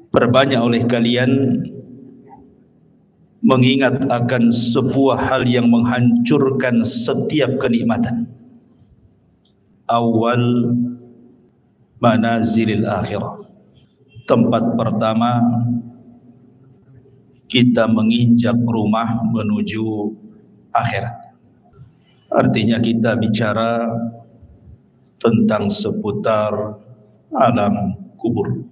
Perbanyak oleh kalian mengingat akan sebuah hal yang menghancurkan setiap kenikmatan. Awal manazilil akhirah. Tempat pertama kita menginjak rumah menuju akhirat. Artinya kita bicara tentang seputar alam kubur.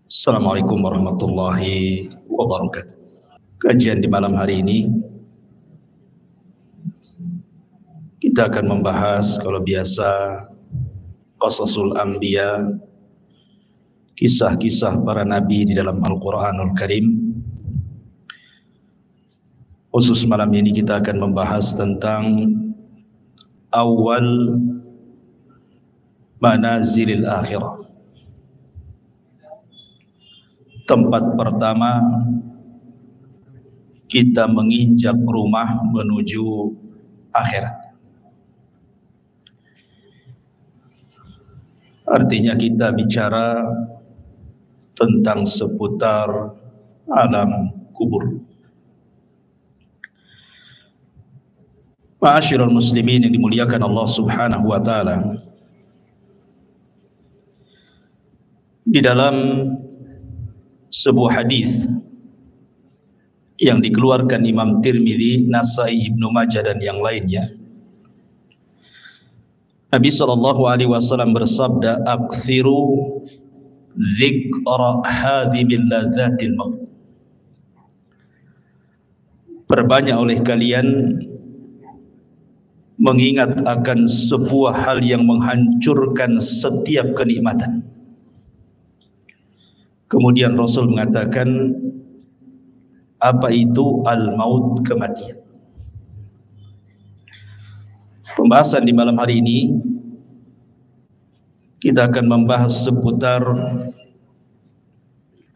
Assalamualaikum warahmatullahi wabarakatuh. Kajian di malam hari ini kita akan membahas, kalau biasa, qasasul anbiya, kisah-kisah para nabi di dalam Al-Quranul Karim. Khusus malam ini kita akan membahas tentang awal manazilil akhirah. Tempat pertama kita menginjak rumah menuju akhirat. Artinya kita bicara tentang seputar alam kubur. Ma'asyiral muslimin yang dimuliakan Allah Subhanahu wa taala. Di dalam sebuah hadis yang dikeluarkan Imam Tirmidzi, Nasai, Ibnu Majah dan yang lainnya, Nabi SAW bersabda, "Aktsiru dzikra hadhibil ladzatil maut." Perbanyak oleh kalian mengingat akan sebuah hal yang menghancurkan setiap kenikmatan. Kemudian Rasul mengatakan, apa itu al-maut, kematian. Pembahasan di malam hari ini kita akan membahas seputar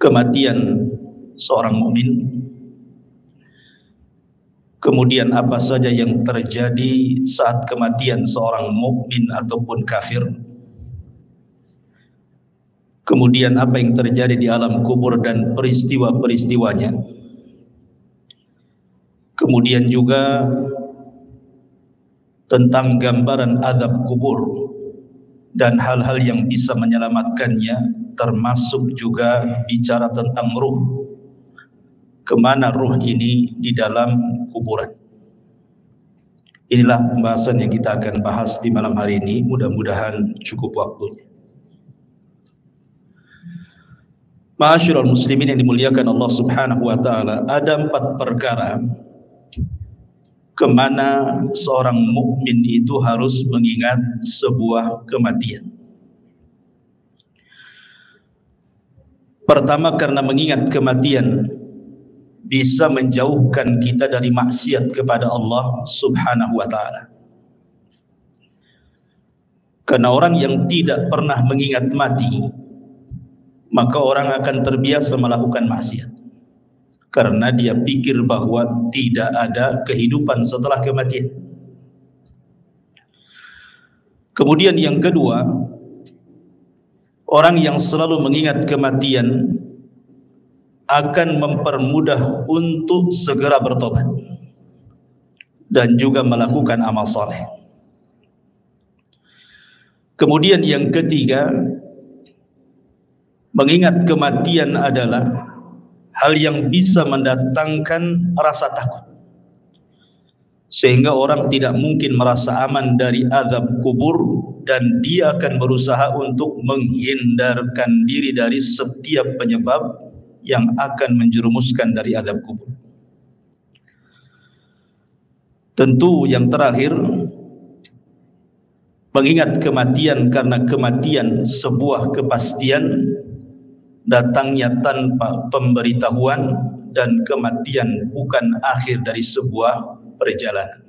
kematian seorang mukmin. Kemudian apa saja yang terjadi saat kematian seorang mukmin ataupun kafir. Kemudian apa yang terjadi di alam kubur dan peristiwa-peristiwanya. Kemudian juga tentang gambaran azab kubur dan hal-hal yang bisa menyelamatkannya, termasuk juga bicara tentang ruh. Kemana ruh ini di dalam kuburan. Inilah pembahasan yang kita akan bahas di malam hari ini. Mudah-mudahan cukup waktunya. Ma'asyiral muslimin yang dimuliakan Allah Subhanahu wa taala, ada 4 perkara kemana seorang mukmin itu harus mengingat sebuah kematian. Pertama, karena mengingat kematian bisa menjauhkan kita dari maksiat kepada Allah Subhanahu wa taala. Karena orang yang tidak pernah mengingat mati, maka orang akan terbiasa melakukan maksiat. Karena dia pikir bahwa tidak ada kehidupan setelah kematian. Kemudian yang kedua, orang yang selalu mengingat kematian akan mempermudah untuk segera bertobat dan juga melakukan amal saleh. Kemudian yang ketiga, mengingat kematian adalah hal yang bisa mendatangkan rasa takut, sehingga orang tidak mungkin merasa aman dari azab kubur, dan dia akan berusaha untuk menghindarkan diri dari setiap penyebab yang akan menjerumuskan dari azab kubur. Tentu yang terakhir, mengingat kematian karena kematian sebuah kepastian, datangnya tanpa pemberitahuan, dan kematian bukan akhir dari sebuah perjalanan.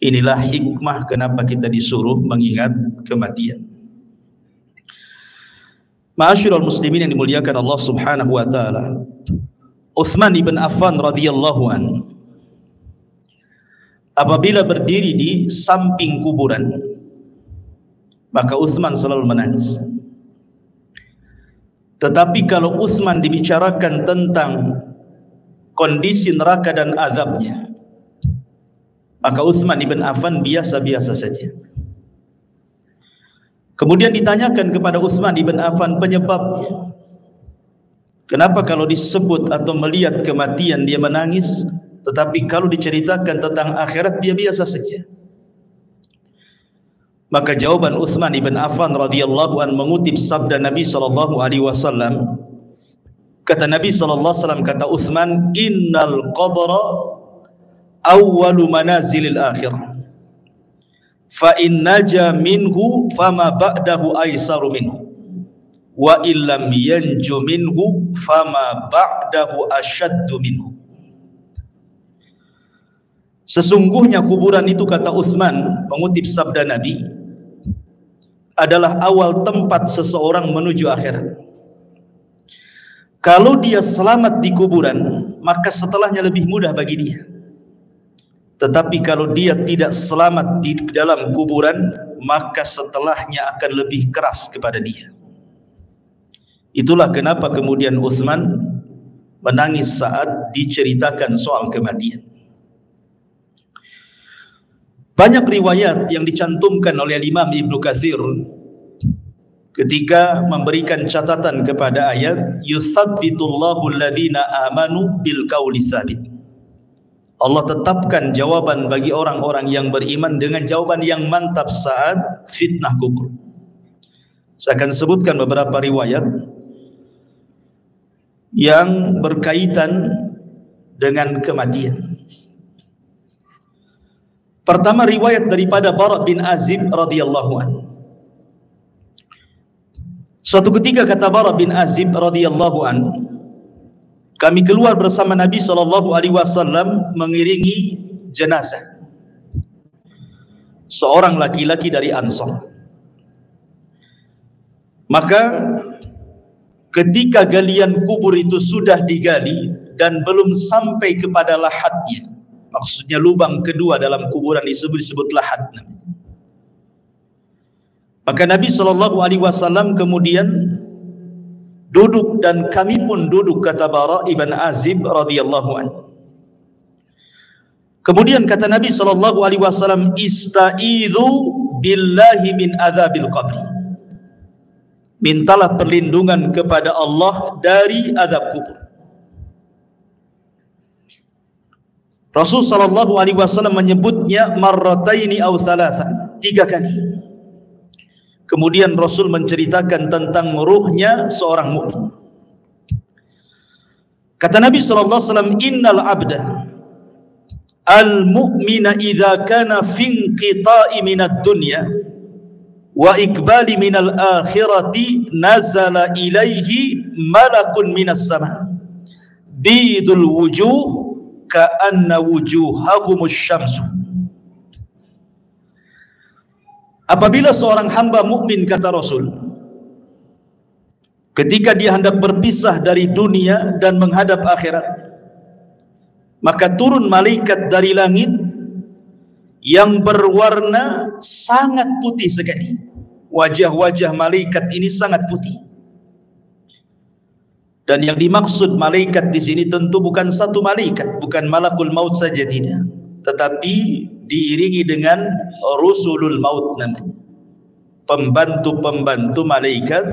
Inilah hikmah kenapa kita disuruh mengingat kematian. Ma'asyiral muslimin yang dimuliakan Allah Subhanahu wa taala, Utsman ibn Affan radhiyallahu an apabila berdiri di samping kuburan, maka Utsman selalu menangis. Tetapi kalau Utsman dibicarakan tentang kondisi neraka dan azabnya, maka Utsman ibn Affan biasa-biasa saja. Kemudian ditanyakan kepada Utsman ibn Affan penyebabnya. Kenapa kalau disebut atau melihat kematian dia menangis, tetapi kalau diceritakan tentang akhirat dia biasa saja? Maka jawaban Utsman ibn Affan radhiyallahu an mengutip sabda Nabi sallallahu alaihi wasallam. Kata Nabi sallallahu alaihi wasallam, kata Utsman, "Innal qabra awwalu manazilil akhirah. Fa in naja minhu fama ba'dahu aisaru minhu. Wa illam yanju minhu fama ba'dahu asyaddu minhu." Sesungguhnya kuburan itu, kata Utsman mengutip sabda Nabi, adalah awal tempat seseorang menuju akhirat. Kalau dia selamat di kuburan, maka setelahnya lebih mudah bagi dia. Tetapi kalau dia tidak selamat di dalam kuburan, maka setelahnya akan lebih keras kepada dia. Itulah kenapa kemudian Utsman menangis saat diceritakan soal kematian. Banyak riwayat yang dicantumkan oleh Imam Ibnu Katsir ketika memberikan catatan kepada ayat yutsabbitullahu alladhina amanu bil qauli tsabit. Allah tetapkan jawaban bagi orang-orang yang beriman dengan jawaban yang mantap saat fitnah kubur. Saya akan sebutkan beberapa riwayat yang berkaitan dengan kematian. Pertama, riwayat daripada Bara bin Azib radhiyallahu anhu. Suatu ketika kata Bara bin Azib radhiyallahu anhu, kami keluar bersama Nabi SAW mengiringi jenazah seorang laki-laki dari Ansar. Maka ketika galian kubur itu sudah digali dan belum sampai kepada lahatnya, maksudnya lubang kedua dalam kuburan disebut lahat namanya, maka Nabi SAW kemudian duduk dan kami pun duduk, kata Bara ibn Azib radhiyallahu anhu. Kemudian kata Nabi SAW, "Ista'idzu billahi min adzabil qabr." Mintalah perlindungan kepada Allah dari azab kubur. Rasul SAW menyebutnya marrataini aw thalathan, 3 kali. Kemudian Rasul menceritakan tentang ruhnya seorang mukmin. Kata Nabi SAW, "Innal abda al-mu'mina idza kana fi inqita'i minad dunya wa ikbali minal akhirati nazala ilaihi malakun minas sama bidul wujuh ka'anna wujuhahumus syamsu." Apabila seorang hamba mukmin, kata Rasul, ketika dia hendak berpisah dari dunia dan menghadap akhirat, maka turun malaikat dari langit yang berwarna sangat putih sekali. Wajah-wajah malaikat ini sangat putih. Dan yang dimaksud malaikat di sini tentu bukan satu malaikat, bukan malakul maut saja, tidak, tetapi diiringi dengan rusulul maut namanya, pembantu-pembantu malaikat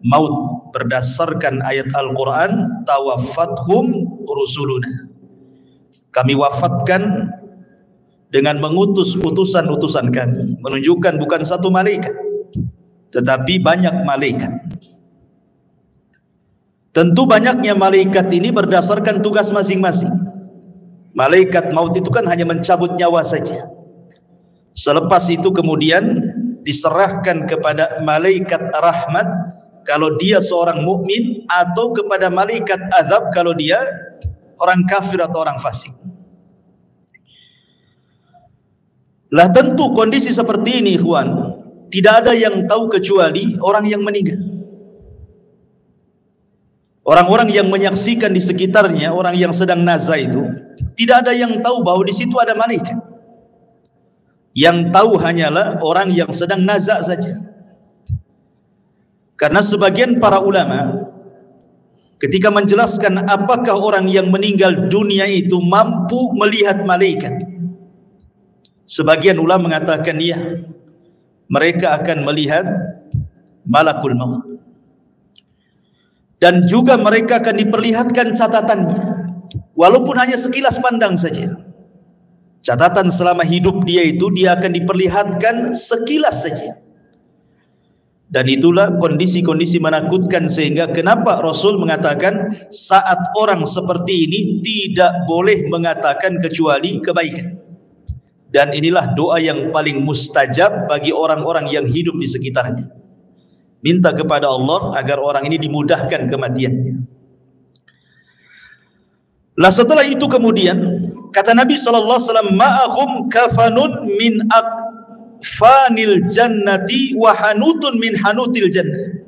maut, berdasarkan ayat Al-Quran, tawaffathum rusuluna, kami wafatkan dengan mengutus utusan-utusan kami, menunjukkan bukan satu malaikat tetapi banyak malaikat. Tentu banyaknya malaikat ini berdasarkan tugas masing-masing. Malaikat maut itu kan hanya mencabut nyawa saja. Selepas itu kemudian diserahkan kepada malaikat rahmat kalau dia seorang mukmin, atau kepada malaikat azab kalau dia orang kafir atau orang fasik. Lah tentu kondisi seperti ini, ikhwan, tidak ada yang tahu kecuali orang yang meninggal. Orang-orang yang menyaksikan di sekitarnya, orang yang sedang nazar itu, tidak ada yang tahu bahwa di situ ada malaikat. Yang tahu hanyalah orang yang sedang nazak saja. Karena sebagian para ulama ketika menjelaskan apakah orang yang meninggal dunia itu mampu melihat malaikat, sebagian ulama mengatakan ya, mereka akan melihat malakul maut. Dan juga mereka akan diperlihatkan catatannya, walaupun hanya sekilas pandang saja. Catatan selama hidup dia itu dia akan diperlihatkan sekilas saja. Dan itulah kondisi-kondisi menakutkan, sehingga kenapa Rasul mengatakan saat orang seperti ini tidak boleh mengatakan kecuali kebaikan. Dan inilah doa yang paling mustajab bagi orang-orang yang hidup di sekitarnya. Minta kepada Allah agar orang ini dimudahkan kematiannya. Lah setelah itu kemudian kata Nabi SAW, ma'ahum kafanun min akfanil jannati wa hanutun min hanutil jannah.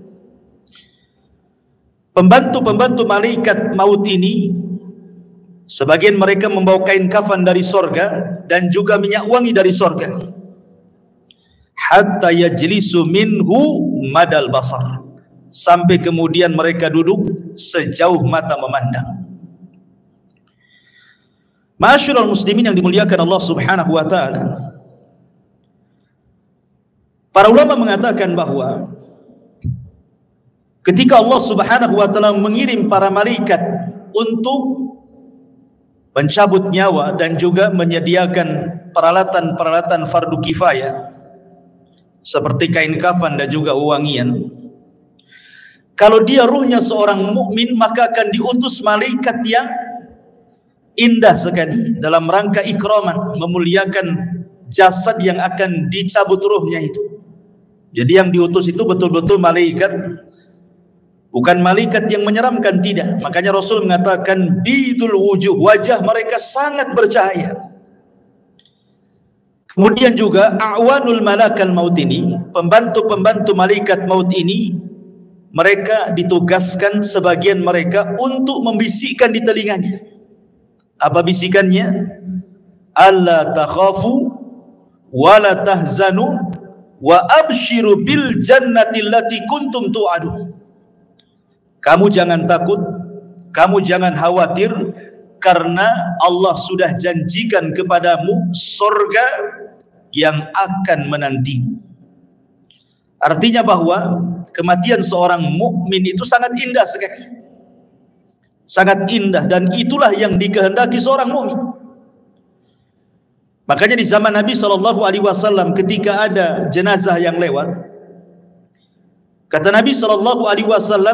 Pembantu-pembantu malaikat maut ini, sebagian mereka membawa kain kafan dari sorga dan juga minyak wangi dari sorga. Hatta yajlisu minhu madal basar, sampai kemudian mereka duduk sejauh mata memandang. Ma'asyiral muslimin yang dimuliakan Allah Subhanahu wa taala, para ulama mengatakan bahwa ketika Allah Subhanahu wa taala mengirim para malaikat untuk mencabut nyawa dan juga menyediakan peralatan-peralatan fardu kifayah seperti kain kafan dan juga wewangian, kalau dia ruhnya seorang mukmin maka akan diutus malaikat yang indah sekali dalam rangka ikraman, memuliakan jasad yang akan dicabut ruhnya itu. Jadi yang diutus itu betul-betul malaikat, bukan malaikat yang menyeramkan, tidak. Makanya Rasul mengatakan bidul wujuh, wajah mereka sangat bercahaya. Kemudian juga a'wanul malakal maut ini, pembantu-pembantu malaikat maut ini, mereka ditugaskan sebagian mereka untuk membisikkan di telinganya. Apa bisikannya? Alla takhafu wa la tahzanu wa abshiru bil jannati allati kuntum tu'adun. Kamu jangan takut, kamu jangan khawatir, karena Allah sudah janjikan kepadamu surga yang akan menantimu. Artinya bahwa kematian seorang mukmin itu sangat indah sekali. Sangat indah, dan itulah yang dikehendaki seorang mukmin. Makanya di zaman Nabi SAW ketika ada jenazah yang lewat, kata Nabi SAW,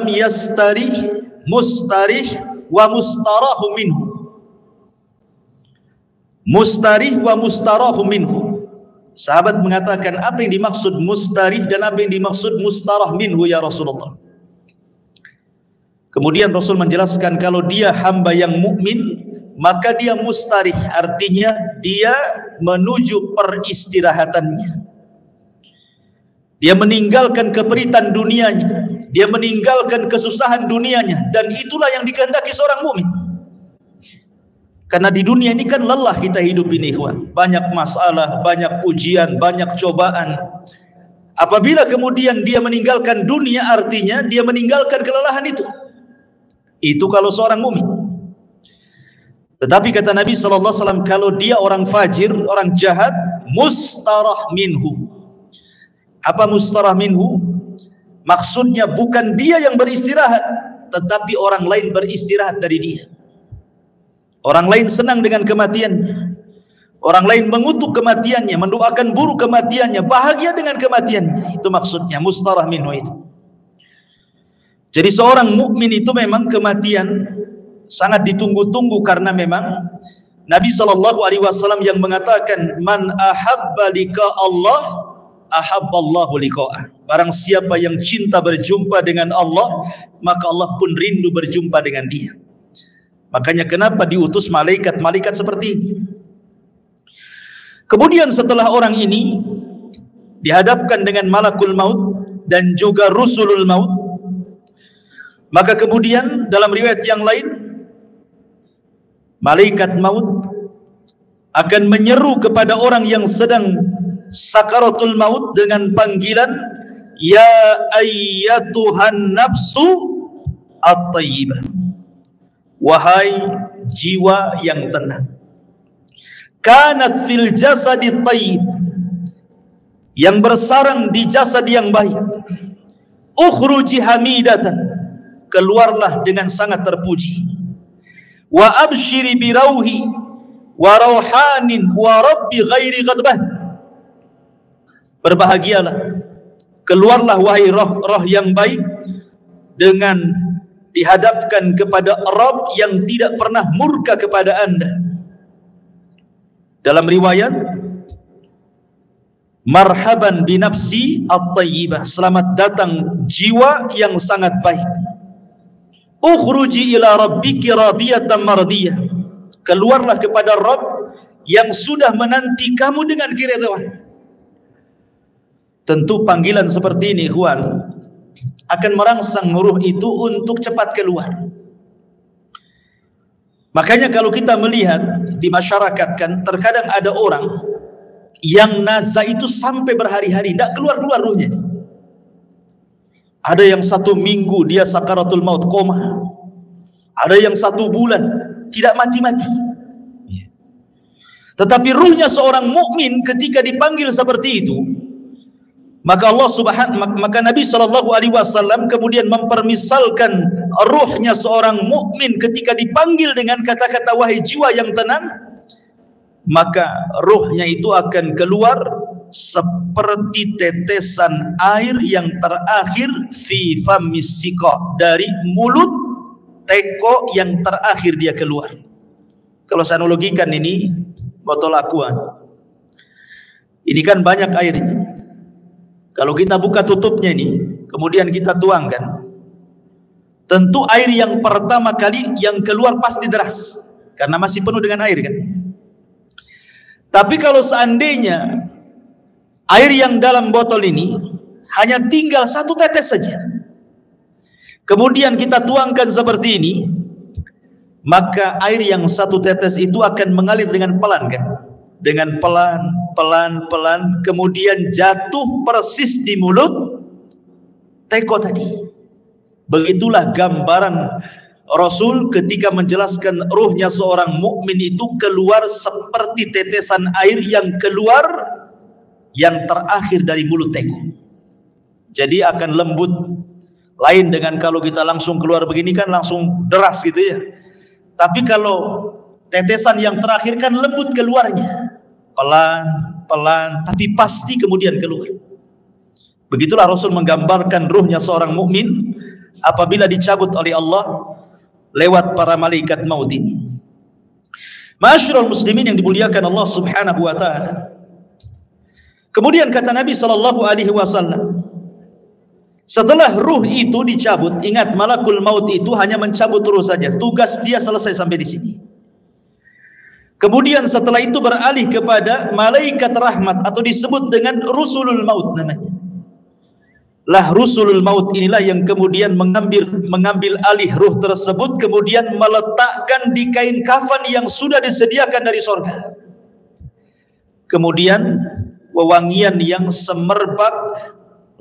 yastarih mustarih wa mustarahu minhu. Mustarih wa mustarahu minhu. Sahabat mengatakan, apa yang dimaksud mustarih dan apa yang dimaksud mustarah minhu ya Rasulullah? Kemudian Rasul menjelaskan, kalau dia hamba yang mukmin maka dia mustarih, artinya dia menuju peristirahatannya. Dia meninggalkan keperitan dunianya, dia meninggalkan kesusahan dunianya, dan itulah yang dikehendaki seorang mukmin. Karena di dunia ini kan lelah kita hidup ini, ikhwan. Banyak masalah, banyak ujian, banyak cobaan. Apabila kemudian dia meninggalkan dunia, artinya dia meninggalkan kelelahan itu. Itu kalau seorang mukmin. Tetapi kata Nabi SAW, kalau dia orang fajir, orang jahat, mustarah minhu. Apa mustarah minhu? Maksudnya bukan dia yang beristirahat, tetapi orang lain beristirahat dari dia. Orang lain senang dengan kematiannya, orang lain mengutuk kematiannya, mendoakan buruk kematiannya, bahagia dengan kematiannya. Itu maksudnya mustarah minhu itu. Jadi seorang mukmin itu memang kematian sangat ditunggu-tunggu, karena memang Nabi SAW yang mengatakan, man ahabba liqa Allah ahabballahu liqa'ah. Barang siapa yang cinta berjumpa dengan Allah, maka Allah pun rindu berjumpa dengan dia. Makanya kenapa diutus malaikat-malaikat seperti ini. Kemudian setelah orang ini dihadapkan dengan malakul maut dan juga rusulul maut, maka kemudian dalam riwayat yang lain, malaikat maut akan menyeru kepada orang yang sedang sakaratul maut dengan panggilan ya ayyatuhan nafsu at-thayyibah, wahai jiwa yang tenang, kanat fil jasadi thayyib, yang bersarang di jasad yang baik, ukhruji hamidatan, keluarlah dengan sangat terpuji, wa abshiri birauhi wa rauhanin wa rabbi ghairi ghadban, berbahagialah, keluarlah wahai roh-roh yang baik dengan dihadapkan kepada Rabb yang tidak pernah murka kepada anda. Dalam riwayat, marhaban binafsi at-tayyibah, selamat datang jiwa yang sangat baik, ukhruji ila rabbiki radiyatan mardiyah, keluarlah kepada Rabb yang sudah menanti kamu dengan keridhaan. Tentu panggilan seperti ini, ikhwan, akan merangsang ruh itu untuk cepat keluar. Makanya kalau kita melihat di masyarakat kan, terkadang ada orang yang nazar itu sampai berhari-hari tidak keluar-keluar ruhnya. Ada yang 1 minggu dia sakaratul maut, koma. Ada yang 1 bulan tidak mati-mati. Tetapi ruhnya seorang mukmin ketika dipanggil seperti itu, maka Nabi SAW kemudian mempermisalkan ruhnya seorang mukmin ketika dipanggil dengan kata-kata wahai jiwa yang tenang, maka ruhnya itu akan keluar seperti tetesan air yang terakhir fi famis siqa, dari mulut teko yang terakhir dia keluar. Kalau saya analogikan ini botol aqua, ini kan banyak airnya. Kalau kita buka tutupnya ini, kemudian kita tuangkan, tentu air yang pertama kali yang keluar pasti deras, karena masih penuh dengan air kan. Tapi kalau seandainya air yang dalam botol ini hanya tinggal 1 tetes saja, kemudian kita tuangkan seperti ini, maka air yang 1 tetes itu akan mengalir dengan pelan kan, dengan pelan, kemudian jatuh persis di mulut teko tadi. Begitulah gambaran Rasul ketika menjelaskan ruhnya seorang mukmin itu keluar seperti tetesan air yang keluar yang terakhir dari mulut teko. Jadi akan lembut, lain dengan kalau kita langsung keluar begini kan langsung deras gitu ya. Tapi kalau tetesan yang terakhir kan lembut keluarnya, pelan, tapi pasti kemudian keluar. Begitulah Rasul menggambarkan ruhnya seorang mukmin apabila dicabut oleh Allah lewat para malaikat maut ini. Ma'asyiral muslimin yang dimuliakan Allah Subhanahu wa taala. Kemudian kata Nabi sallallahu alaihi wasallam, setelah ruh itu dicabut, ingat malakul maut itu hanya mencabut ruh saja, tugas dia selesai sampai di sini. Kemudian setelah itu beralih kepada malaikat rahmat atau disebut dengan rusulul maut namanya. Lah rusulul maut inilah yang kemudian mengambil alih ruh tersebut, kemudian meletakkan di kain kafan yang sudah disediakan dari sorga. Kemudian wewangian yang semerbak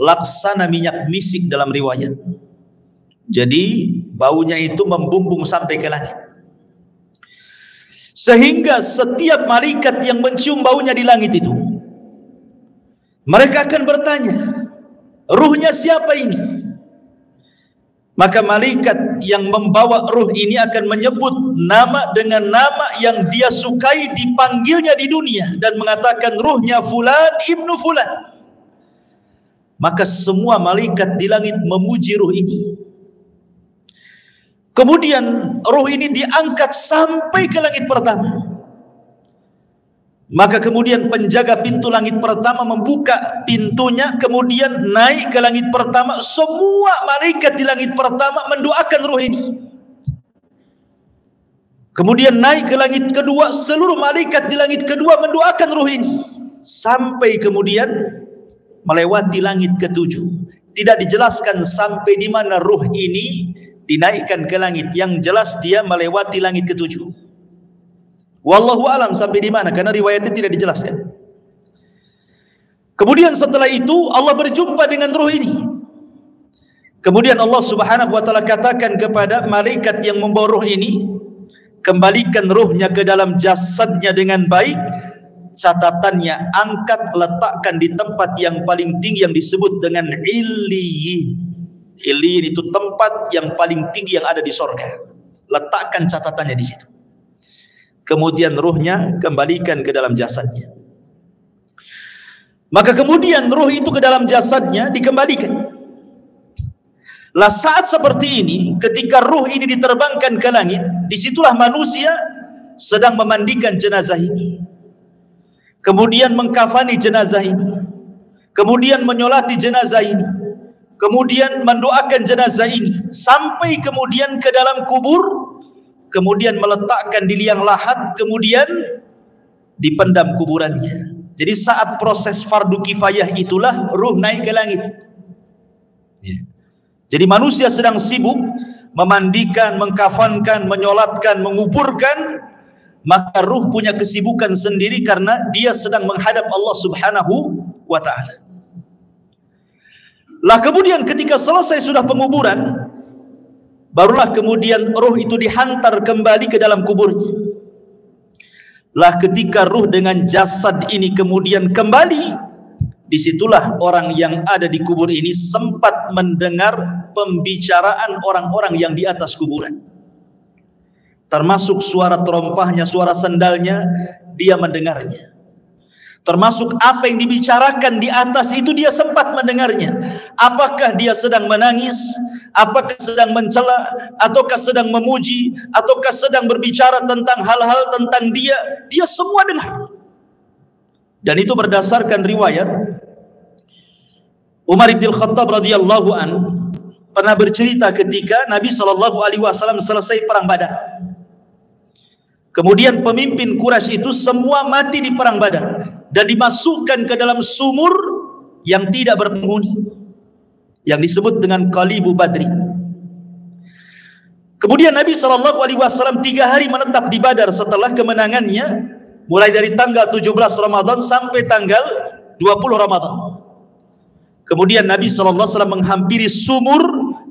laksana minyak misik dalam riwayat. Jadi baunya itu membumbung sampai ke langit, sehingga setiap malaikat yang mencium baunya di langit itu, mereka akan bertanya, ruhnya siapa ini? Maka malaikat yang membawa ruh ini akan menyebut nama dengan nama yang dia sukai dipanggilnya di dunia dan mengatakan ruhnya fulan ibnu fulan. Maka semua malaikat di langit memuji ruh ini. Kemudian ruh ini diangkat sampai ke langit pertama. Maka kemudian penjaga pintu langit pertama membuka pintunya, kemudian naik ke langit pertama. Semua malaikat di langit pertama mendoakan ruh ini. Kemudian naik ke langit kedua, seluruh malaikat di langit kedua mendoakan ruh ini, sampai kemudian melewati langit ketujuh. Tidak dijelaskan sampai di mana ruh ini dinaikkan ke langit, yang jelas dia melewati langit ketujuh. Wallahu alam sampai di mana, karena riwayatnya tidak dijelaskan. Kemudian setelah itu Allah berjumpa dengan ruh ini. Kemudian Allah Subhanahu wa taala katakan kepada malaikat yang membawa ruh ini, kembalikan ruhnya ke dalam jasadnya dengan baik. Catatannya, angkat, letakkan di tempat yang paling tinggi yang disebut dengan Illiyin. Illiyin itu tempat yang paling tinggi yang ada di sorga. Letakkan catatannya di situ. Kemudian ruhnya kembalikan ke dalam jasadnya. Maka kemudian ruh itu ke dalam jasadnya dikembalikan. Lah saat seperti ini, ketika ruh ini diterbangkan ke langit, disitulah manusia sedang memandikan jenazah ini. Kemudian mengkafani jenazah ini, kemudian menyolati jenazah ini, kemudian mendoakan jenazah ini, sampai kemudian ke dalam kubur, kemudian meletakkan di liang lahat, kemudian dipendam kuburannya. Jadi saat proses fardu kifayah itulah ruh naik ke langit. Jadi manusia sedang sibuk memandikan, mengkafankan, menyolatkan, menguburkan, maka ruh punya kesibukan sendiri karena dia sedang menghadap Allah Subhanahu wa ta'ala. Lah kemudian ketika selesai sudah penguburan, barulah kemudian ruh itu dihantar kembali ke dalam kuburnya. Lah ketika ruh dengan jasad ini kemudian kembali, disitulah orang yang ada di kubur ini sempat mendengar pembicaraan orang-orang yang di atas kuburan. Termasuk suara terompahnya, suara sandalnya, dia mendengarnya. Termasuk apa yang dibicarakan di atas itu dia sempat mendengarnya. Apakah dia sedang menangis, apakah sedang mencela, ataukah sedang memuji, ataukah sedang berbicara tentang hal-hal tentang dia, dia semua dengar. Dan itu berdasarkan riwayat Umar bin Khattab radhiyallahu an pernah bercerita ketika Nabi SAW selesai perang Badar. Kemudian pemimpin Quraisy itu semua mati di perang Badar dan dimasukkan ke dalam sumur yang tidak berpenghuni, yang disebut dengan Qalibu Badri. Kemudian Nabi SAW 3 hari menetap di Badar setelah kemenangannya, mulai dari tanggal 17 Ramadan sampai tanggal 20 Ramadan. Kemudian Nabi SAW menghampiri sumur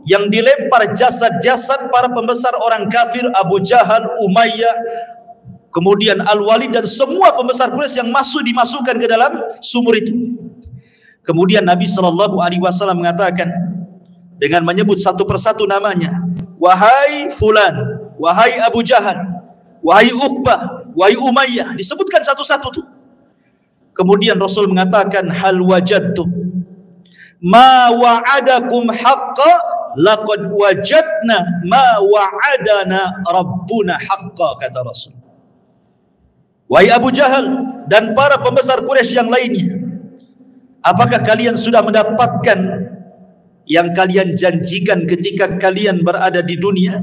yang dilempar jasad-jasad para pembesar orang kafir, Abu Jahal, Umayyah, kemudian Al-Walid dan semua pembesar Quraisy yang dimasukkan ke dalam sumur itu. Kemudian Nabi SAW mengatakan dengan menyebut satu persatu namanya, wahai fulan, wahai Abu Jahal, wahai Uqbah, wahai Umayyah, disebutkan satu-satu tuh. Kemudian Rasul mengatakan, hal wajadtum ma wa'adakum haqqa laqad wajadna ma wa'adana rabbuna haqqa, kata Rasul. Wahai Abu Jahal dan para pembesar Quraisy yang lainnya, apakah kalian sudah mendapatkan yang kalian janjikan ketika kalian berada di dunia?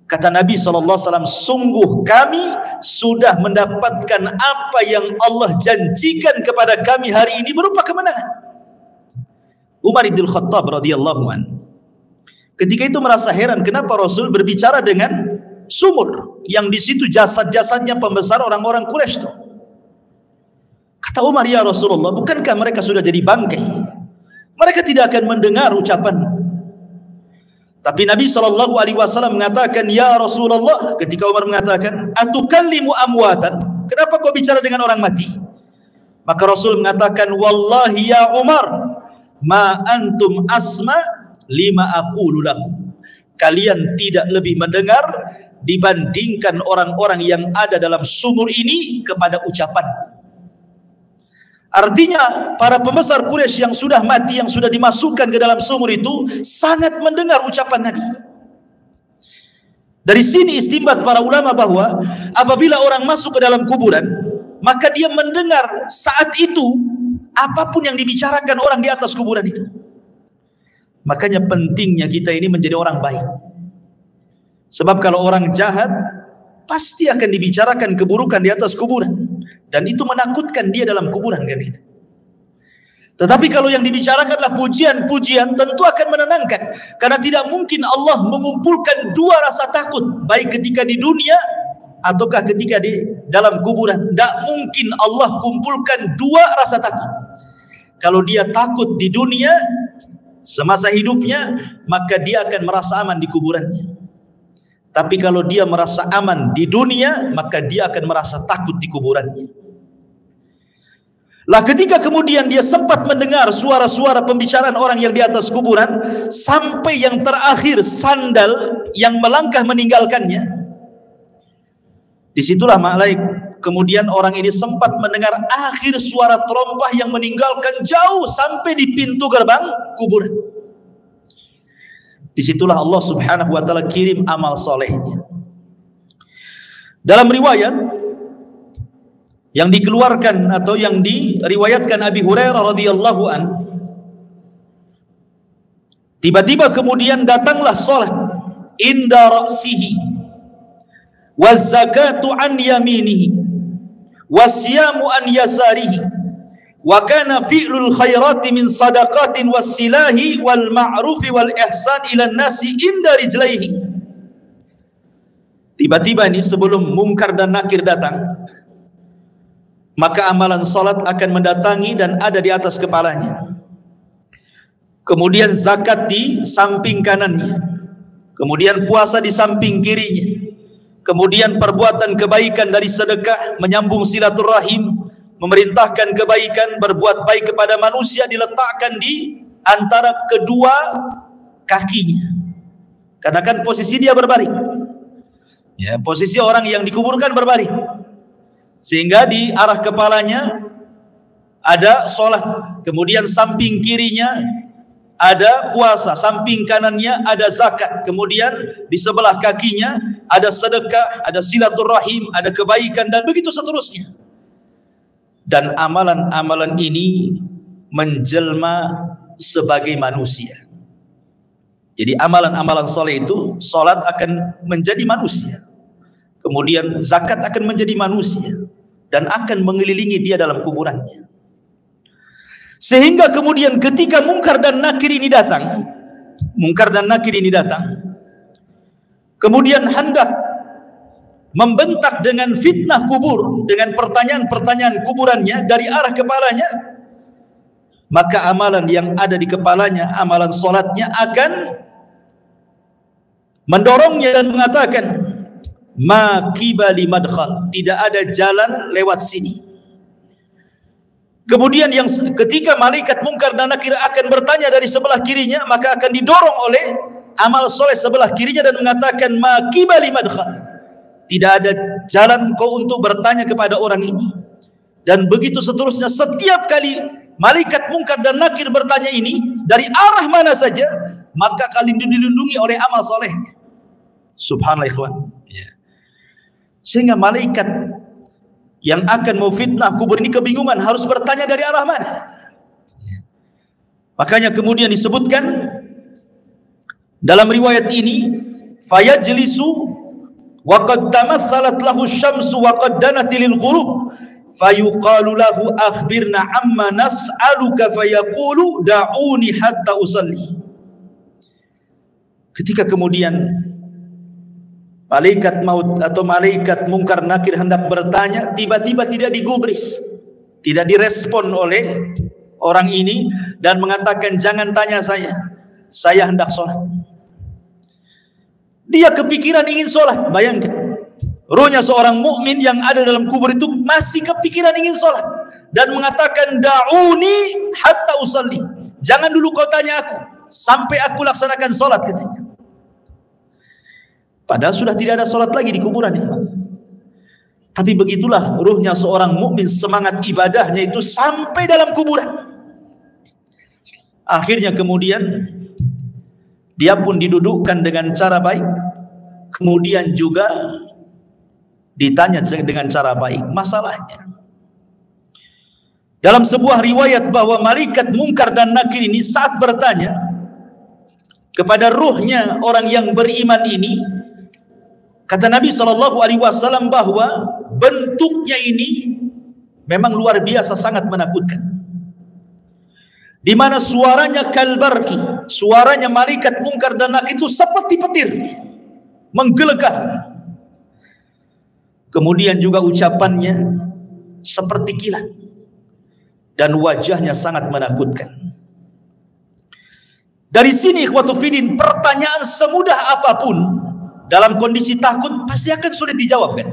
Kata Nabi SAW, sungguh kami sudah mendapatkan apa yang Allah janjikan kepada kami hari ini berupa kemenangan. Umar bin Khattab radhiyallahu anhu ketika itu merasa heran kenapa Rasul berbicara dengan sumur yang di situ jasad-jasadnya pembesar orang-orang Quraisy itu. Kata Umar, ya Rasulullah, bukankah mereka sudah jadi bangkai? Mereka tidak akan mendengar ucapan. Tapi Nabi SAW mengatakan, ya Rasulullah, ketika Umar mengatakan, atukallimu amwatan, kenapa kau bicara dengan orang mati? Maka Rasul mengatakan, wallahi ya Umar, ma antum asma lima aqulu lahum. Kalian tidak lebih mendengar dibandingkan orang-orang yang ada dalam sumur ini kepada ucapanku. Artinya para pembesar Quraisy yang sudah mati, yang sudah dimasukkan ke dalam sumur itu sangat mendengar ucapan Nabi. Dari sini istinbat para ulama bahwa apabila orang masuk ke dalam kuburan, maka dia mendengar saat itu apapun yang dibicarakan orang di atas kuburan itu. Makanya pentingnya kita ini menjadi orang baik. Sebab kalau orang jahat pasti akan dibicarakan keburukan di atas kuburan, dan itu menakutkan dia dalam kuburan kan itu. Tetapi kalau yang dibicarakanlah pujian-pujian, tentu akan menenangkan, karena tidak mungkin Allah mengumpulkan dua rasa takut baik ketika di dunia ataukah ketika di dalam kuburan. Tidak mungkin Allah kumpulkan dua rasa takut. Kalau dia takut di dunia semasa hidupnya, maka dia akan merasa aman di kuburannya. Tapi kalau dia merasa aman di dunia, maka dia akan merasa takut di kuburannya. Lah ketika kemudian dia sempat mendengar suara-suara pembicaraan orang yang di atas kuburan, sampai yang terakhir sandal yang melangkah meninggalkannya, disitulah kemudian orang ini sempat mendengar akhir suara terompah yang meninggalkan jauh sampai di pintu gerbang kuburan. Disitulah Allah Subhanahu wa ta'ala kirim amal solehnya. Dalam riwayat yang dikeluarkan atau yang diriwayatkan Abi Hurairah radhiyallahu an, tiba-tiba kemudian datanglah salat inda ra'sihi waz zakatu an yaminihi wasyamu an yasarihi wa kana fi'lul khairati min sadaqatin wassilahi wal ma'rufi wal ihsan ila nasi inda rijlaihi. Tiba-tiba ini sebelum mungkar dan nakir datang, maka amalan salat akan mendatangi dan ada di atas kepalanya. Kemudian zakat di samping kanannya, kemudian puasa di samping kirinya, kemudian perbuatan kebaikan dari sedekah, menyambung silaturahim, memerintahkan kebaikan, berbuat baik kepada manusia diletakkan di antara kedua kakinya. Karena kan posisi dia berbaring. Ya, posisi orang yang dikuburkan berbaring. Sehingga di arah kepalanya ada sholat, kemudian samping kirinya ada puasa, samping kanannya ada zakat, kemudian di sebelah kakinya ada sedekah, ada silaturahim, ada kebaikan, dan begitu seterusnya. Dan amalan-amalan ini menjelma sebagai manusia. Jadi amalan-amalan soleh itu, sholat akan menjadi manusia, kemudian zakat akan menjadi manusia, dan akan mengelilingi dia dalam kuburannya. Sehingga kemudian ketika mungkar dan nakir ini datang, kemudian hendak membentak dengan fitnah kubur, dengan pertanyaan-pertanyaan kuburannya dari arah kepalanya, maka amalan yang ada di kepalanya, amalan solatnya akan mendorongnya dan mengatakan, ma qibali madkhal, tidak ada jalan lewat sini. Kemudian yang ketika malaikat mungkar dan nakir akan bertanya dari sebelah kirinya, maka akan didorong oleh amal soleh sebelah kirinya dan mengatakan, ma qibali madkhal, tidak ada jalan kau untuk bertanya kepada orang ini. Dan begitu seterusnya, setiap kali malaikat mungkar dan nakir bertanya ini dari arah mana saja, maka kalian dilindungi oleh amal solehnya. Subhanallah ikhwan. Sehingga malaikat yang akan memfitnah kubur ini kebingungan harus bertanya dari arah mana. Makanya kemudian disebutkan dalam riwayat ini, fayajlisu wa qad tamatsalat lahu asy-syamsu wa qad danat lil ghurub fayuqalu lahu akhbirna amma nas'aluka fayaqulu da'uni hatta usalli. Ketika kemudian malaikat maut atau malaikat mungkar nakir hendak bertanya, tiba-tiba tidak digubris, tidak direspon oleh orang ini dan mengatakan, jangan tanya saya hendak sholat. Dia kepikiran ingin sholat. Bayangkan, ruhnya seorang mukmin yang ada dalam kubur itu masih kepikiran ingin sholat dan mengatakan, da'uni hatta usalli, jangan dulu kau tanya aku sampai aku laksanakan sholat, katanya. Padahal sudah tidak ada sholat lagi di kuburan ini. Tapi begitulah ruhnya seorang mukmin, semangat ibadahnya itu sampai dalam kuburan. Akhirnya kemudian dia pun didudukkan dengan cara baik, kemudian juga ditanya dengan cara baik masalahnya. Dalam sebuah riwayat bahwa malaikat mungkar dan nakir ini saat bertanya kepada ruhnya orang yang beriman ini, kata Nabi SAW bahwa bentuknya ini memang luar biasa, sangat menakutkan. Di mana suaranya kalbarki, suaranya malaikat mungkar dan nakir itu seperti petir, menggelegar. Kemudian juga ucapannya seperti kilat. dan wajahnya sangat menakutkan. Dari sini ikhwatu fiddin, pertanyaan semudah apapun dalam kondisi takut pasti akan sulit dijawab kan?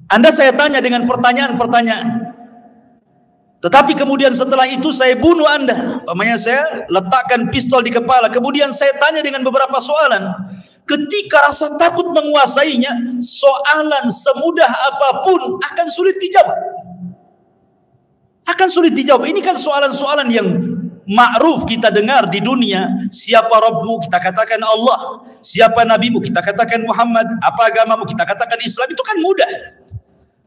Anda saya tanya dengan pertanyaan-pertanyaan, tetapi kemudian setelah itu saya bunuh Anda. Umpamanya saya letakkan pistol di kepala, kemudian saya tanya dengan beberapa soalan. Ketika rasa takut menguasainya, soalan semudah apapun akan sulit dijawab. Akan sulit dijawab. Ini kan soalan-soalan yang ma'ruf kita dengar di dunia. Siapa Rabbmu? Kita katakan Allah. Siapa Nabimu? Kita katakan Muhammad. Apa agamamu? Kita katakan Islam. Itu kan mudah.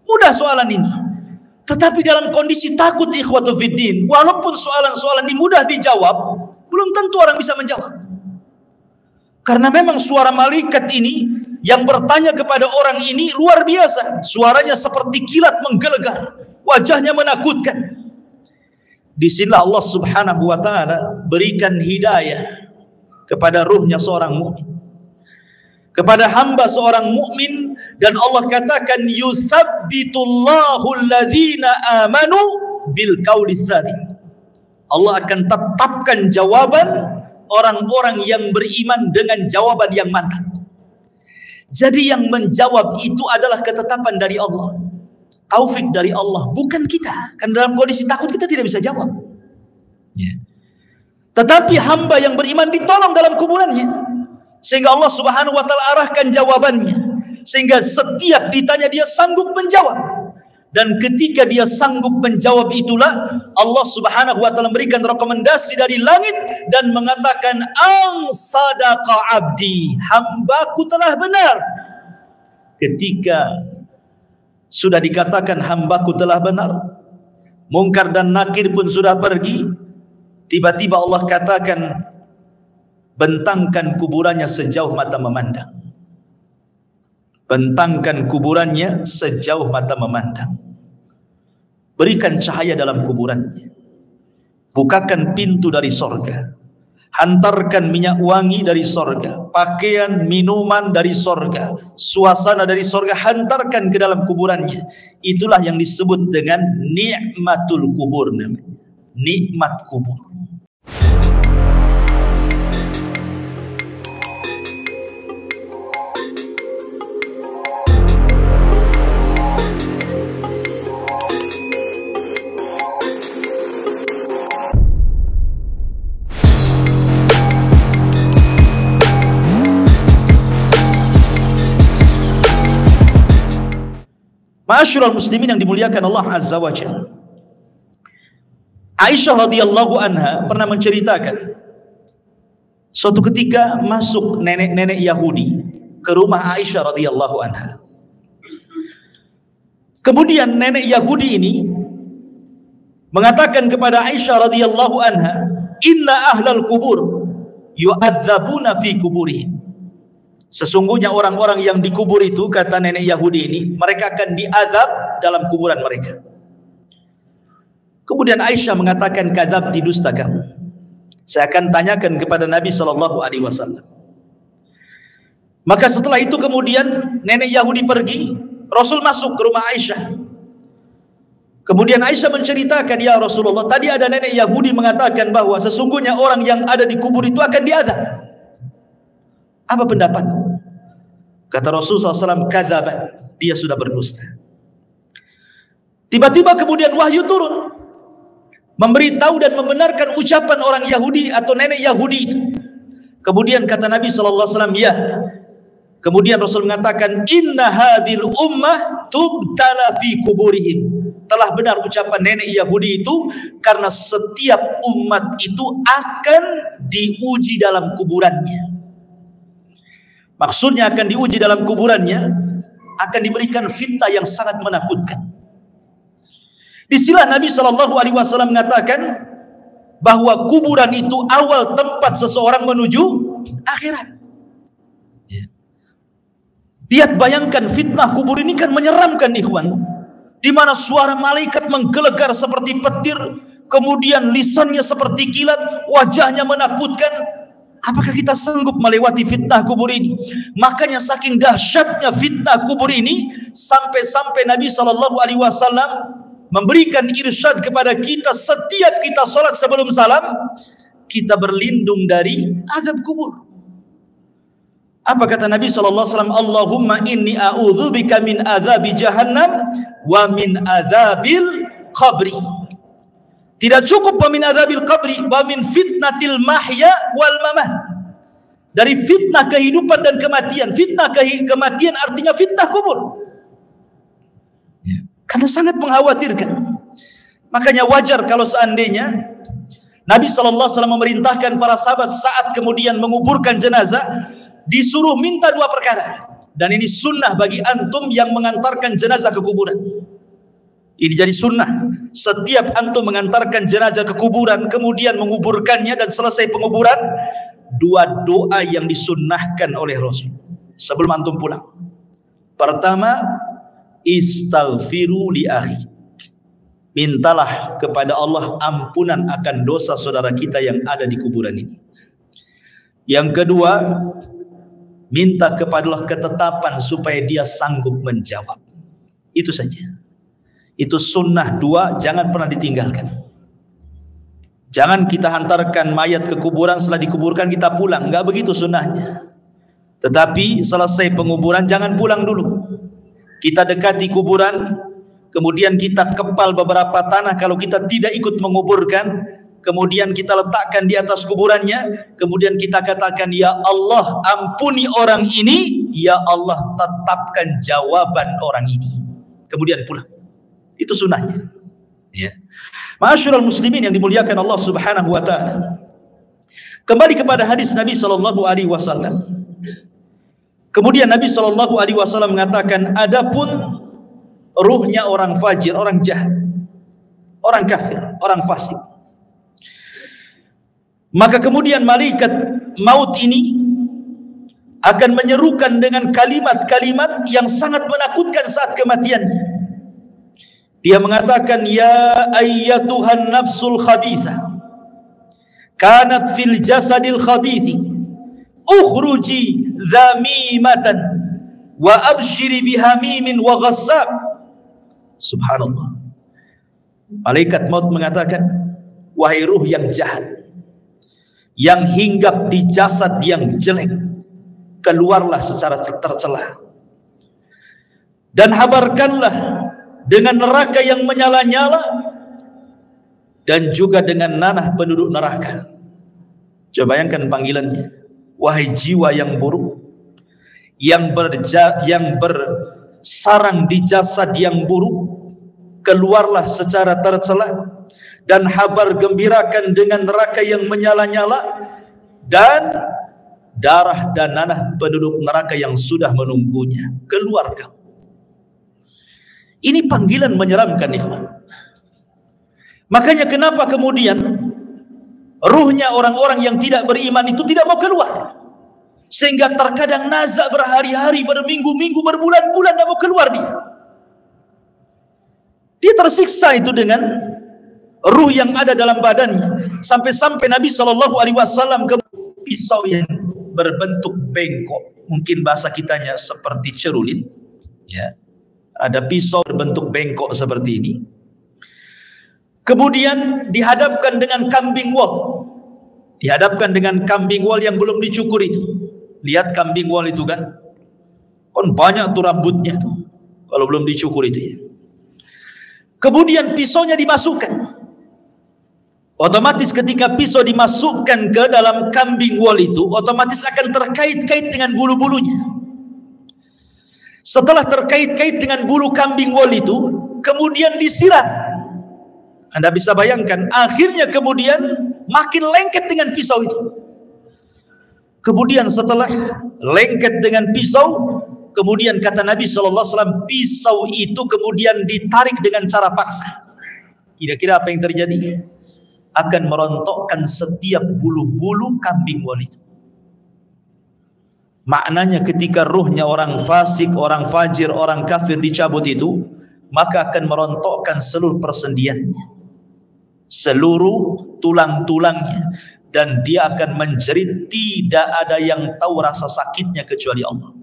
Mudah soalan ini. Tetapi dalam kondisi takut ikhwatu fiddin, walaupun soalan-soalan ini mudah dijawab, belum tentu orang bisa menjawab. Karena memang suara malaikat ini yang bertanya kepada orang ini luar biasa. Suaranya seperti kilat menggelegar, wajahnya menakutkan. Disinilah Allah subhanahu wa ta'ala berikan hidayah kepada ruhnya seorang mukmin, kepada hamba seorang mukmin, dan Allah katakan yutsabbitullahu alladhina amanu bil qauli tsabit. Allah akan tetapkan jawaban orang-orang yang beriman dengan jawaban yang mantap. Jadi yang menjawab itu adalah ketetapan dari Allah, taufik dari Allah, bukan kita. Kan dalam kondisi takut kita tidak bisa jawab. Tetapi hamba yang beriman ditolong dalam kuburannya, sehingga Allah subhanahu wa ta'ala arahkan jawabannya, sehingga setiap ditanya dia sanggup menjawab. Dan ketika dia sanggup menjawab itulah Allah subhanahu wa ta'ala memberikan rekomendasi dari langit dan mengatakan ang sadaqa abdi, hambaku telah benar. Ketika sudah dikatakan hambaku telah benar, mungkar dan nakir pun sudah pergi, tiba-tiba Allah katakan bentangkan kuburannya sejauh mata memandang. Bentangkan kuburannya sejauh mata memandang. Berikan cahaya dalam kuburannya. Bukakan pintu dari sorga. Hantarkan minyak wangi dari sorga. Pakaian, minuman dari sorga. Suasana dari sorga hantarkan ke dalam kuburannya. Itulah yang disebut dengan nikmatul kubur namanya. Nikmat kubur. Ma'asyiral muslimin yang dimuliakan Allah Azza wa Jalla. Aisyah radhiyallahu anha pernah menceritakan suatu ketika masuk nenek-nenek Yahudi ke rumah Aisyah radhiyallahu anha. Kemudian nenek Yahudi ini mengatakan kepada Aisyah radhiyallahu anha, "Inna ahlal kubur yu'adzabuna fi kuburihim." Sesungguhnya orang-orang yang dikubur itu, kata nenek Yahudi ini, mereka akan diazab dalam kuburan mereka. Kemudian Aisyah mengatakan, kadzab, didusta kamu. Saya akan tanyakan kepada Nabi SAW. Maka setelah itu kemudian nenek Yahudi pergi, Rasul masuk ke rumah Aisyah. Kemudian Aisyah menceritakan, ya Rasulullah, tadi ada nenek Yahudi mengatakan bahwa sesungguhnya orang yang ada di kubur itu akan diazab. Apa pendapatmu? Kata Rasulullah SAW, kadzabat, dia sudah berdusta. Tiba-tiba kemudian wahyu turun, memberitahu dan membenarkan ucapan orang Yahudi atau nenek Yahudi itu. Kemudian kata Nabi SAW, ya. Kemudian Rasul mengatakan, inna hadhil ummah tubtala fi kuburihim. Telah benar ucapan nenek Yahudi itu, karena setiap umat itu akan diuji dalam kuburannya. Maksudnya akan diuji dalam kuburannya, akan diberikan fitnah yang sangat menakutkan. Disinilah Nabi SAW mengatakan bahwa kuburan itu awal tempat seseorang menuju akhirat. Lihat, bayangkan fitnah kubur ini kan menyeramkan ikhwan, di mana suara malaikat menggelegar seperti petir, kemudian lisannya seperti kilat, wajahnya menakutkan. Apakah kita sanggup melewati fitnah kubur ini? Makanya saking dahsyatnya fitnah kubur ini, sampai-sampai Nabi SAW memberikan irsyad kepada kita setiap kita salat sebelum salam, kita berlindung dari azab kubur. Apa kata Nabi SAW? Allahumma inni a'udzubika min azabi jahannam wa min azabil qabri. Tidak cukup wa min azabil qabri, wa min fitnatil mahya wal mamat. Dari fitnah kehidupan dan kematian. Fitnah kematian artinya fitnah kubur. Karena sangat mengkhawatirkan. Makanya wajar kalau seandainya Nabi SAW memerintahkan para sahabat saat kemudian menguburkan jenazah, disuruh minta dua perkara. Dan ini sunnah bagi antum yang mengantarkan jenazah ke kuburan. Ini jadi sunnah. Setiap antum mengantarkan jenazah ke kuburan, kemudian menguburkannya dan selesai penguburan, dua doa yang disunnahkan oleh Rasul sebelum antum pulang. Pertama, istaghfiru li akhi. Mintalah kepada Allah ampunan akan dosa saudara kita yang ada di kuburan ini. Yang kedua, minta kepada Allah ketetapan supaya dia sanggup menjawab. Itu saja. Itu sunnah dua, jangan pernah ditinggalkan. Jangan kita hantarkan mayat ke kuburan, setelah dikuburkan kita pulang. Enggak begitu sunnahnya. Tetapi selesai penguburan jangan pulang dulu. Kita dekati kuburan, kemudian kita kepal beberapa tanah kalau kita tidak ikut menguburkan, kemudian kita letakkan di atas kuburannya, kemudian kita katakan, ya Allah ampuni orang ini, ya Allah tetapkan jawaban orang ini, kemudian pulang. Itu sunnahnya. Ya. Ma'asyiral muslimin yang dimuliakan Allah Subhanahu wa taala. Kembali kepada hadis Nabi sallallahu alaihi wasallam. Kemudian Nabi sallallahu alaihi wasallam mengatakan, adapun ruhnya orang fajir, orang jahat, orang kafir, orang fasik, maka kemudian malaikat maut ini akan menyerukan dengan kalimat-kalimat yang sangat menakutkan saat kematiannya. Dia mengatakan, ya ayyatuhan nafsul khabithah kanat fil jasadil khabithi ukhruji dhamimatan wa abshiri bihamimin wa ghassab. Subhanallah. Malaikat maut mengatakan, wahai ruh yang jahat, yang hinggap di jasad yang jelek, keluarlah secara tercela dan habarkanlah dengan neraka yang menyala-nyala dan juga dengan nanah penduduk neraka. Coba bayangkan panggilannya, wahai jiwa yang buruk, yang bersarang di jasad yang buruk, keluarlah secara tercela dan habar gembirakan dengan neraka yang menyala-nyala dan darah dan nanah penduduk neraka yang sudah menunggunya. Keluar kamu. Ini panggilan menyeramkan, ikhwan. Makanya kenapa kemudian ruhnya orang-orang yang tidak beriman itu tidak mau keluar, sehingga terkadang nazak berhari-hari, berminggu-minggu, berbulan-bulan tidak mau keluar dia. Dia tersiksa itu dengan ruh yang ada dalam badannya, sampai-sampai Nabi SAW ke pisau yang berbentuk bengkok, mungkin bahasa kitanya seperti cerulin, ya. Ada pisau berbentuk bengkok seperti ini, kemudian dihadapkan dengan kambing wol, dihadapkan dengan kambing wol yang belum dicukur itu. Lihat kambing wol itu kan banyak tuh rambutnya tuh, kalau belum dicukur itu ya. Kemudian pisaunya dimasukkan. Otomatis ketika pisau dimasukkan ke dalam kambing wol itu, otomatis akan terkait-kait dengan bulu-bulunya. Setelah terkait-kait dengan bulu kambing wol itu, kemudian disiram. Anda bisa bayangkan, akhirnya kemudian makin lengket dengan pisau itu. Kemudian setelah lengket dengan pisau, kemudian kata Nabi SAW, pisau itu kemudian ditarik dengan cara paksa. Kira-kira apa yang terjadi? Akan merontokkan setiap bulu-bulu kambing wol itu. Maknanya ketika ruhnya orang fasik, orang fajir, orang kafir dicabut itu, maka akan merontokkan seluruh persendiannya, seluruh tulang-tulangnya, dan dia akan menjerit. Tidak ada yang tahu rasa sakitnya kecuali Allah,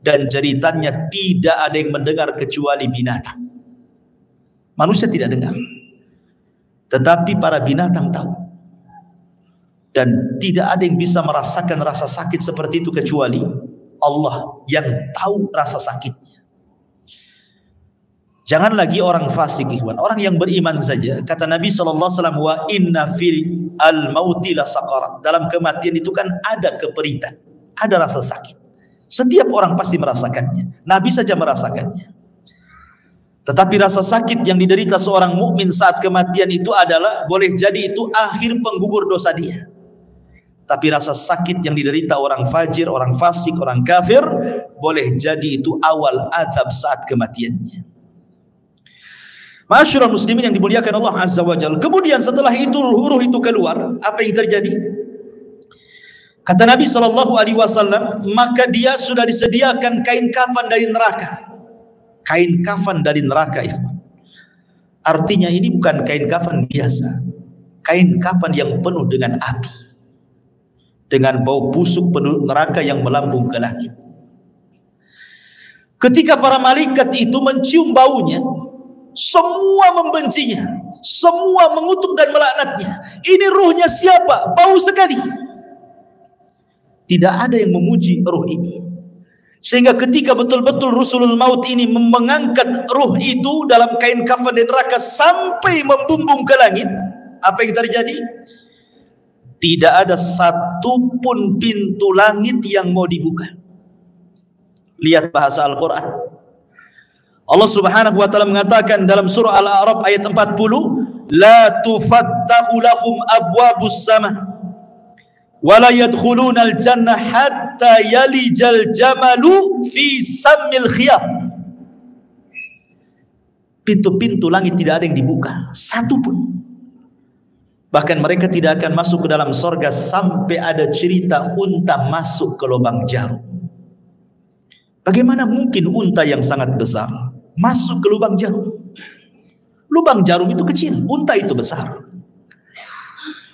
dan jeritannya tidak ada yang mendengar kecuali binatang. Manusia tidak dengar, tetapi para binatang tahu. Dan tidak ada yang bisa merasakan rasa sakit seperti itu kecuali Allah yang tahu rasa sakitnya. Jangan lagi orang fasik, ikhwan, orang yang beriman saja. Kata Nabi SAW, wa inna fil al-mauti la saqarat. Dalam kematian itu kan ada keperitan, ada rasa sakit. Setiap orang pasti merasakannya. Nabi saja merasakannya. Tetapi rasa sakit yang diderita seorang mukmin saat kematian itu adalah, boleh jadi itu akhir penggugur dosa dia. Tapi rasa sakit yang diderita orang fajir, orang fasik, orang kafir, boleh jadi itu awal azab saat kematiannya. Ma'asyiral muslimin yang dimuliakan Allah Azza wa Jalla. Kemudian setelah itu ruh itu keluar, apa yang terjadi? Kata Nabi SAW, maka dia sudah disediakan kain kafan dari neraka. Kain kafan dari neraka itu. Artinya ini bukan kain kafan biasa. Kain kafan yang penuh dengan api, dengan bau busuk penuh neraka yang melambung ke langit. Ketika para malaikat itu mencium baunya, semua membencinya, semua mengutuk dan melaknatnya. Ini ruhnya siapa? Bau sekali. Tidak ada yang memuji ruh ini. Sehingga ketika betul-betul Rasulul Maut ini mengangkat ruh itu dalam kain kafan di neraka sampai membumbung ke langit, apa yang terjadi? Tidak ada satupun pintu langit yang mau dibuka. Lihat bahasa Al-Quran. Allah Subhanahu wa ta'ala mengatakan dalam surah Al-A'raf ayat 40, la tufattahu lahum abwabus sama wala yadkhuluna al-jannah hatta yalijal jamalu fi sammil khiyam. Pintu-pintu langit tidak ada yang dibuka, satu pun. Bahkan mereka tidak akan masuk ke dalam sorga sampai ada cerita unta masuk ke lubang jarum. Bagaimana mungkin unta yang sangat besar masuk ke lubang jarum? Lubang jarum itu kecil, unta itu besar.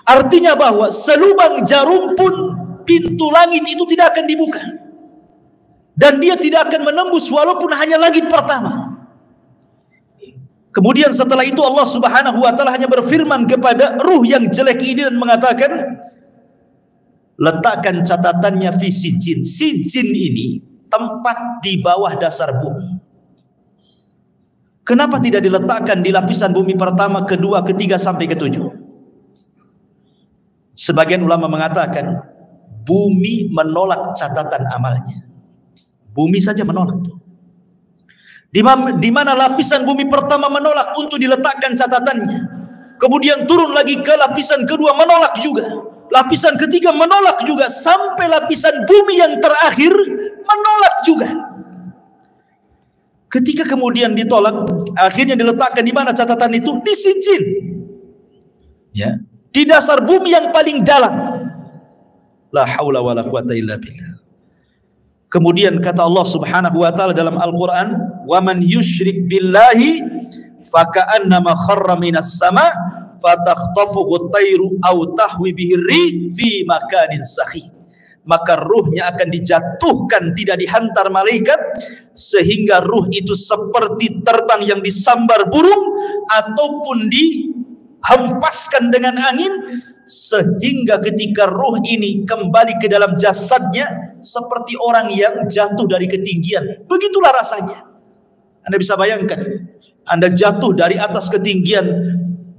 Artinya bahwa selubang jarum pun pintu langit itu tidak akan dibuka. Dan dia tidak akan menembus walaupun hanya langit pertama. Kemudian setelah itu Allah Subhanahu wa ta'ala hanya berfirman kepada ruh yang jelek ini dan mengatakan, letakkan catatannya fi sijin. Sijin ini tempat di bawah dasar bumi. Kenapa tidak diletakkan di lapisan bumi pertama, kedua, ketiga sampai ketujuh? Sebagian ulama mengatakan bumi menolak catatan amalnya. Bumi saja menolak. Di mana lapisan bumi pertama menolak untuk diletakkan catatannya. Kemudian turun lagi ke lapisan kedua menolak juga. Lapisan ketiga menolak juga. Sampai lapisan bumi yang terakhir menolak juga. Ketika kemudian ditolak, akhirnya diletakkan di mana catatan itu? Di sijin. Ya. Di dasar bumi yang paling dalam. La haula wala quwata illa billah. Kemudian kata Allah Subhanahu wa ta'ala dalam Al-Quran, wa man yusyrik billahi faka'annama kharra minas sama fatakhtafuhu at-tayru aw tahwi bihi ar-rih fi makanin sakhih. Maka ruhnya akan dijatuhkan, tidak dihantar malaikat, sehingga ruh itu seperti terbang yang disambar burung ataupun dihempaskan dengan angin, sehingga ketika ruh ini kembali ke dalam jasadnya seperti orang yang jatuh dari ketinggian. Begitulah rasanya. Anda bisa bayangkan, Anda jatuh dari atas ketinggian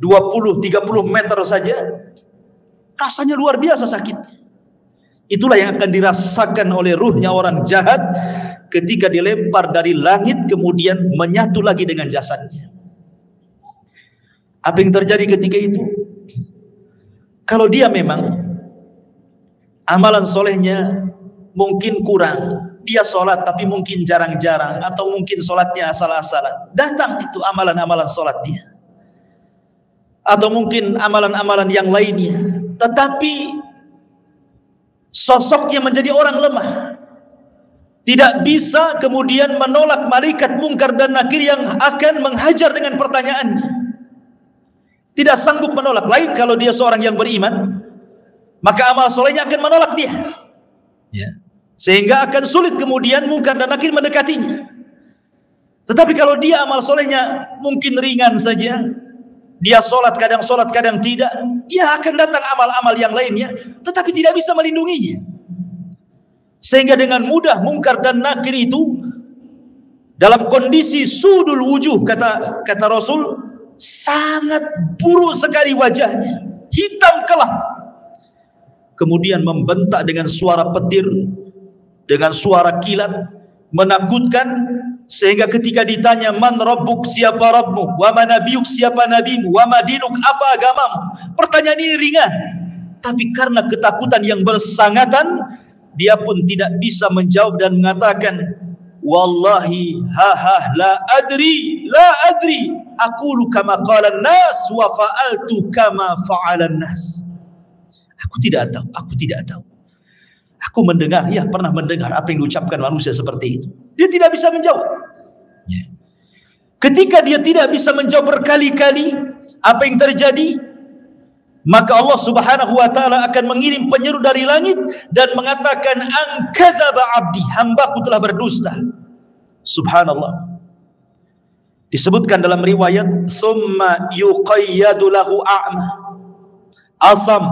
20-30 meter saja, rasanya luar biasa sakit. Itulah yang akan dirasakan oleh ruhnya orang jahat ketika dilempar dari langit kemudian menyatu lagi dengan jasadnya. Apa yang terjadi ketika itu? Kalau dia memang amalan solehnya mungkin kurang, dia sholat tapi mungkin jarang-jarang, atau mungkin sholatnya asal-asalan, datang itu amalan-amalan sholat dia, atau mungkin amalan-amalan yang lainnya, tetapi sosoknya menjadi orang lemah, tidak bisa kemudian menolak malaikat mungkar dan nakir yang akan menghajar dengan pertanyaannya. Tidak sanggup menolak. Lain kalau dia seorang yang beriman, maka amal solehnya akan menolak dia, ya. Sehingga akan sulit kemudian mungkar dan nakir mendekatinya. Tetapi kalau dia amal solehnya mungkin ringan saja, dia sholat kadang tidak, dia akan datang amal-amal yang lainnya, tetapi tidak bisa melindunginya. Sehingga dengan mudah mungkar dan nakir itu dalam kondisi sudul wujuh, kata Rasul, sangat buruk sekali wajahnya, hitam kelam. Kemudian membentak dengan suara petir, dengan suara kilat, menakutkan, sehingga ketika ditanya, man rabbuk, siapa Rabbmu, wa ma nabiyuk, siapa nabimu, wa ma dinuk, apa agamamu, pertanyaan ini ringan, tapi karena ketakutan yang bersangatan, dia pun tidak bisa menjawab dan mengatakan, wallahi la adri aqulu kama qala an-nas wa fa'altu kama fa'ala an-nas. Aku tidak tahu. Aku mendengar, ya pernah mendengar apa yang diucapkan manusia seperti itu. Dia tidak bisa menjawab. Ketika dia tidak bisa menjawab berkali-kali apa yang terjadi, maka Allah Subhanahu wa taala akan mengirim penyeru dari langit dan mengatakan, an kadzaba abdi, hambaku telah berdusta. Subhanallah. Disebutkan dalam riwayat, summa yuqayyadu lahu a'ma, asam,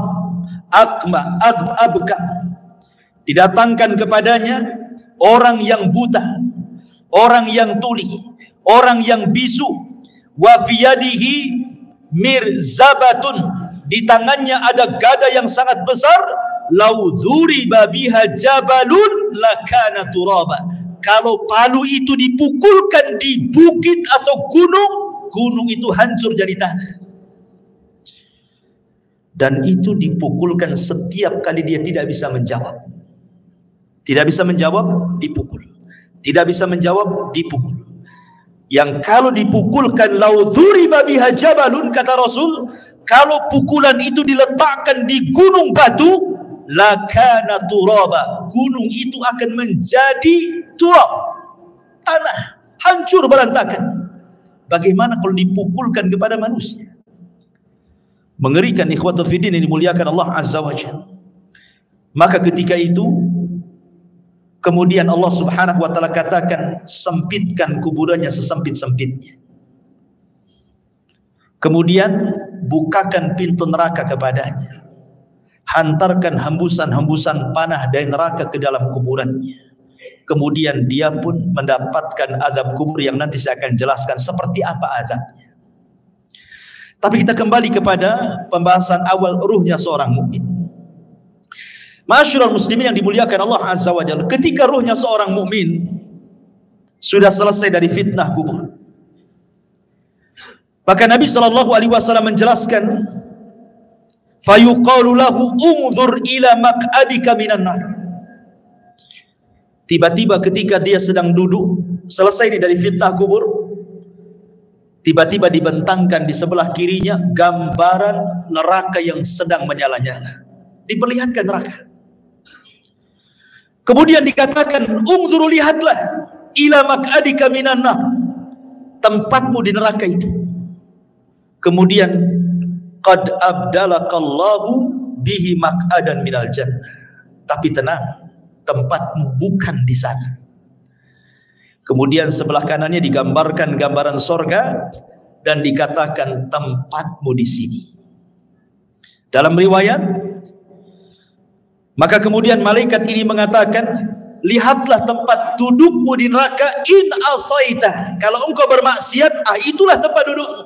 akma, abka. Didatangkan kepadanya orang yang buta, orang yang tuli, orang yang bisu, wa fi yadihi mirzabatun, di tangannya ada gada yang sangat besar, lau dzuriba biha jabalun lakana turaba. Kalau palu itu dipukulkan di bukit atau gunung itu hancur jadi tanah. Dan itu dipukulkan setiap kali dia tidak bisa menjawab. Tidak bisa menjawab, dipukul. Tidak bisa menjawab, dipukul. Yang kalau dipukulkan, lau dzuriba biha jabalun, kata Rasul, kalau pukulan itu diletakkan di gunung batu, lakana turaba, gunung itu akan menjadi turab, tanah, hancur berantakan. Bagaimana kalau dipukulkan kepada manusia? Mengerikan, ikhwatu fiddin yang dimuliakan Allah Azza wa Jalla. Maka ketika itu kemudian Allah Subhanahu wa taala katakan, sempitkan kuburannya sesempit-sempitnya. Kemudian bukakan pintu neraka kepadanya, hantarkan hembusan-hembusan panah dari neraka ke dalam kuburannya. Kemudian dia pun mendapatkan azab kubur yang nanti saya akan jelaskan seperti apa azabnya. Tapi kita kembali kepada pembahasan awal, ruhnya seorang mukmin. Ma'asyiral muslimin yang dimuliakan Allah Azza wa Jalla, ketika ruhnya seorang mukmin sudah selesai dari fitnah kubur, maka Nabi SAW menjelaskan, fayuqalu lahu unzur ila maq'adika minan nar. Tiba-tiba ketika dia sedang duduk, selesai ini dari fitnah kubur, tiba-tiba dibentangkan di sebelah kirinya gambaran neraka yang sedang menyala-nyala. Diperlihatkan neraka. Kemudian dikatakan, unzur, lihatlah, ila maq'adika minan nar, tempatmu di neraka itu. Kemudian qad abdalakallahu bihi maq'adan minal jannah. Tapi tenang, tempatmu bukan di sana. Kemudian sebelah kanannya digambarkan gambaran sorga dan dikatakan tempatmu di sini. Dalam riwayat, maka kemudian malaikat ini mengatakan, lihatlah tempat dudukmu di neraka, in asaita, kalau engkau bermaksiat, itulah tempat dudukmu.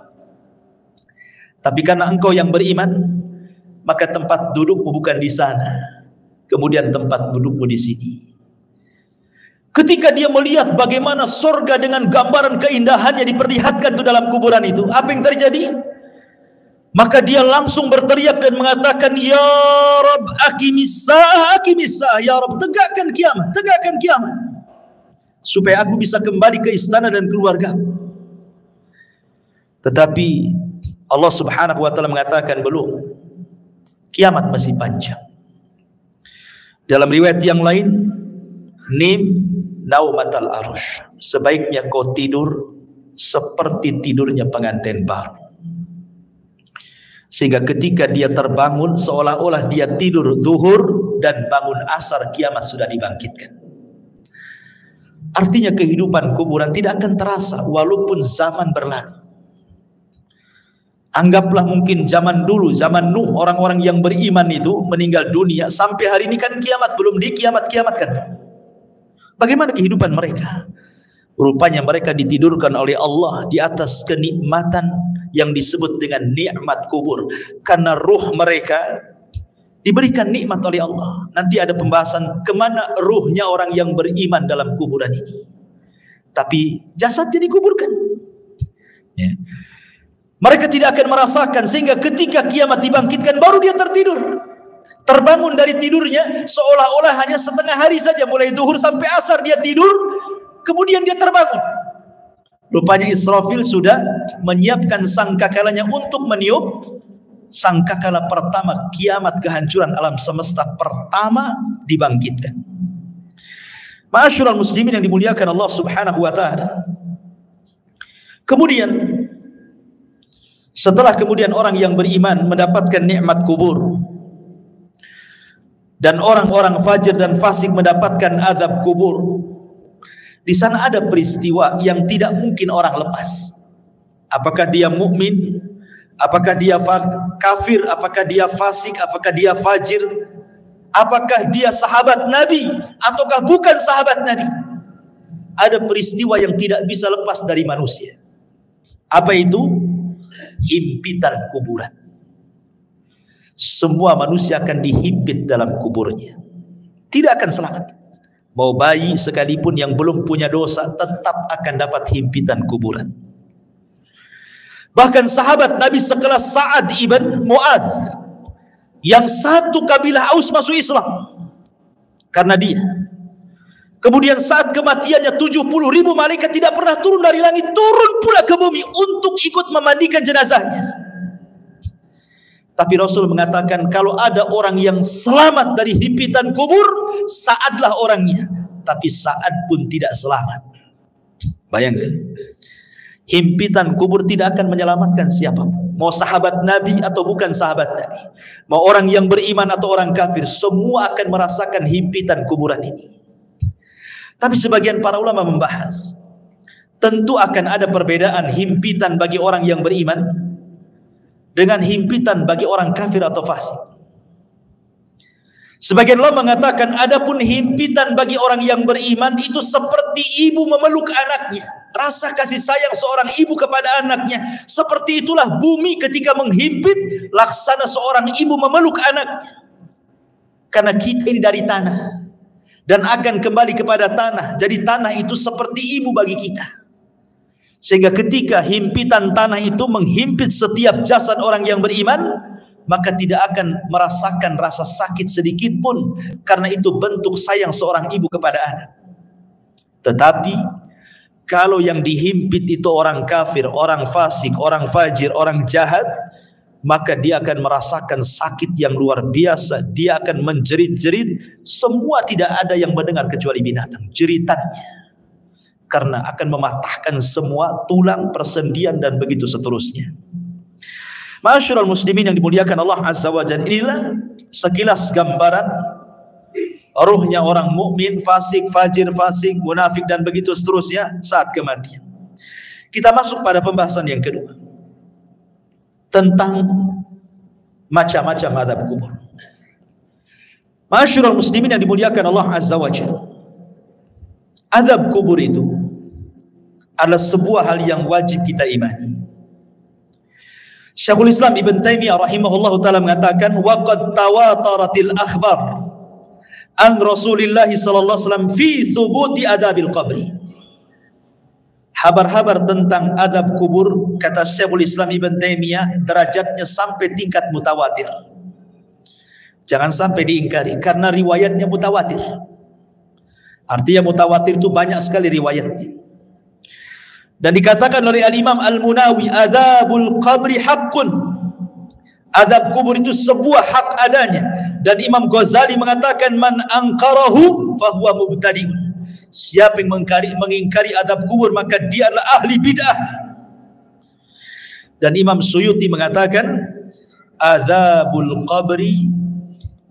Tapi karena engkau yang beriman, maka tempat dudukmu bukan di sana. Kemudian tempat dudukmu di sini. Ketika dia melihat bagaimana sorga dengan gambaran keindahannya diperlihatkan itu dalam kuburan itu, apa yang terjadi? Maka dia langsung berteriak dan mengatakan, ya Rabb, aqimissaah, ya Rabb, tegakkan kiamat, supaya aku bisa kembali ke istana dan keluarga. Tetapi Allah Subhanahu wa taala mengatakan, belum, kiamat masih panjang. Dalam riwayat yang lain, nim naumatal arush, sebaiknya kau tidur seperti tidurnya pengantin baru. Sehingga ketika dia terbangun, seolah-olah dia tidur zuhur dan bangun asar, kiamat sudah dibangkitkan. Artinya kehidupan kuburan tidak akan terasa walaupun zaman berlalu. Anggaplah mungkin zaman dulu, zaman Nuh, orang-orang yang beriman itu meninggal dunia, sampai hari ini kan kiamat belum dikiamat-kiamatkan. Bagaimana kehidupan mereka? Rupanya mereka ditidurkan oleh Allah di atas kenikmatan yang disebut dengan nikmat kubur, karena ruh mereka diberikan nikmat oleh Allah. Nanti ada pembahasan kemana ruhnya orang yang beriman dalam kuburan ini. Tapi jasadnya dikuburkan. Ya. Mereka tidak akan merasakan, sehingga ketika kiamat dibangkitkan baru dia tertidur. Terbangun dari tidurnya seolah-olah hanya setengah hari saja, mulai zuhur sampai asar dia tidur, kemudian dia terbangun. Rupanya Israfil sudah menyiapkan sangkakalanya untuk meniup sangkakala pertama kiamat, kehancuran alam semesta pertama dibangkitkan. Ma'asyiral muslimin yang dimuliakan Allah Subhanahu wa taala. Kemudian setelah kemudian orang yang beriman mendapatkan nikmat kubur dan orang-orang fajir dan fasik mendapatkan azab kubur, di sana ada peristiwa yang tidak mungkin orang lepas. Apakah dia mukmin, apakah dia kafir, apakah dia fasik, apakah dia fajir, apakah dia sahabat Nabi ataukah bukan sahabat Nabi, ada peristiwa yang tidak bisa lepas dari manusia. Apa itu? Himpitan kuburan. Semua manusia akan dihimpit dalam kuburnya, tidak akan selamat. Mau bayi sekalipun yang belum punya dosa tetap akan dapat himpitan kuburan. Bahkan sahabat Nabi sekelas Sa'ad ibn Mu'adz, yang satu kabilah Aus masuk Islam karena dia. Kemudian saat kematiannya 70.000 malaikat tidak pernah turun dari langit, turun pula ke bumi untuk ikut memandikan jenazahnya. Tapi Rasul mengatakan kalau ada orang yang selamat dari himpitan kubur, Sa'adlah orangnya. Tapi Sa'ad pun tidak selamat. Bayangkan, himpitan kubur tidak akan menyelamatkan siapapun, mau sahabat Nabi atau bukan sahabat Nabi, mau orang yang beriman atau orang kafir, semua akan merasakan himpitan kuburan ini. Tapi sebagian para ulama membahas, tentu akan ada perbedaan himpitan bagi orang yang beriman dengan himpitan bagi orang kafir atau fasik. Sebagian ulama mengatakan adapun himpitan bagi orang yang beriman itu seperti ibu memeluk anaknya. Rasa kasih sayang seorang ibu kepada anaknya, seperti itulah bumi ketika menghimpit, laksana seorang ibu memeluk anaknya. Karena kita ini dari tanah dan akan kembali kepada tanah. Jadi tanah itu seperti ibu bagi kita. Sehingga ketika himpitan tanah itu menghimpit setiap jasad orang yang beriman, maka tidak akan merasakan rasa sakit sedikit pun, karena itu bentuk sayang seorang ibu kepada anak. Tetapi kalau yang dihimpit itu orang kafir, orang fasik, orang fajir, orang jahat, maka dia akan merasakan sakit yang luar biasa. Dia akan menjerit-jerit, semua tidak ada yang mendengar kecuali binatang jeritannya, karena akan mematahkan semua tulang, persendian dan begitu seterusnya. Ma'asyiral muslimin yang dimuliakan Allah Azza wa Jalla, inilah sekilas gambaran ruhnya orang mukmin, fasik, fajir, fasik, munafik dan begitu seterusnya saat kematian. Kita masuk pada pembahasan yang kedua tentang macam-macam azab kubur. Ma'asyiral muslimin yang dimuliakan Allah Azza wa Jalla, azab kubur itu adalah sebuah hal yang wajib kita imani. Syekhul Islam Ibn Taimiyah rahimahullahu taala mengatakan, wa qad tawataratil akhbar an Rasulillah sallallahu alaihi wasallam fi thubuti adabil qabri. Habar-habar tentang adab kubur, kata Syekhul Islam Ibn Taimiyah, derajatnya sampai tingkat mutawatir. Jangan sampai diingkari, karena riwayatnya mutawatir. Artinya mutawatir itu banyak sekali riwayatnya. Dan dikatakan oleh Al-Imam Al-Munawi, adzabul qabri haqqun. Azab kubur itu sebuah hak adanya. Dan Imam Ghazali mengatakan, man angkarahu fahuwa mubtadi'un. Siapa yang mengingkari azab kubur, maka dia adalah ahli bid'ah. Dan Imam Suyuti mengatakan, adzabul qabri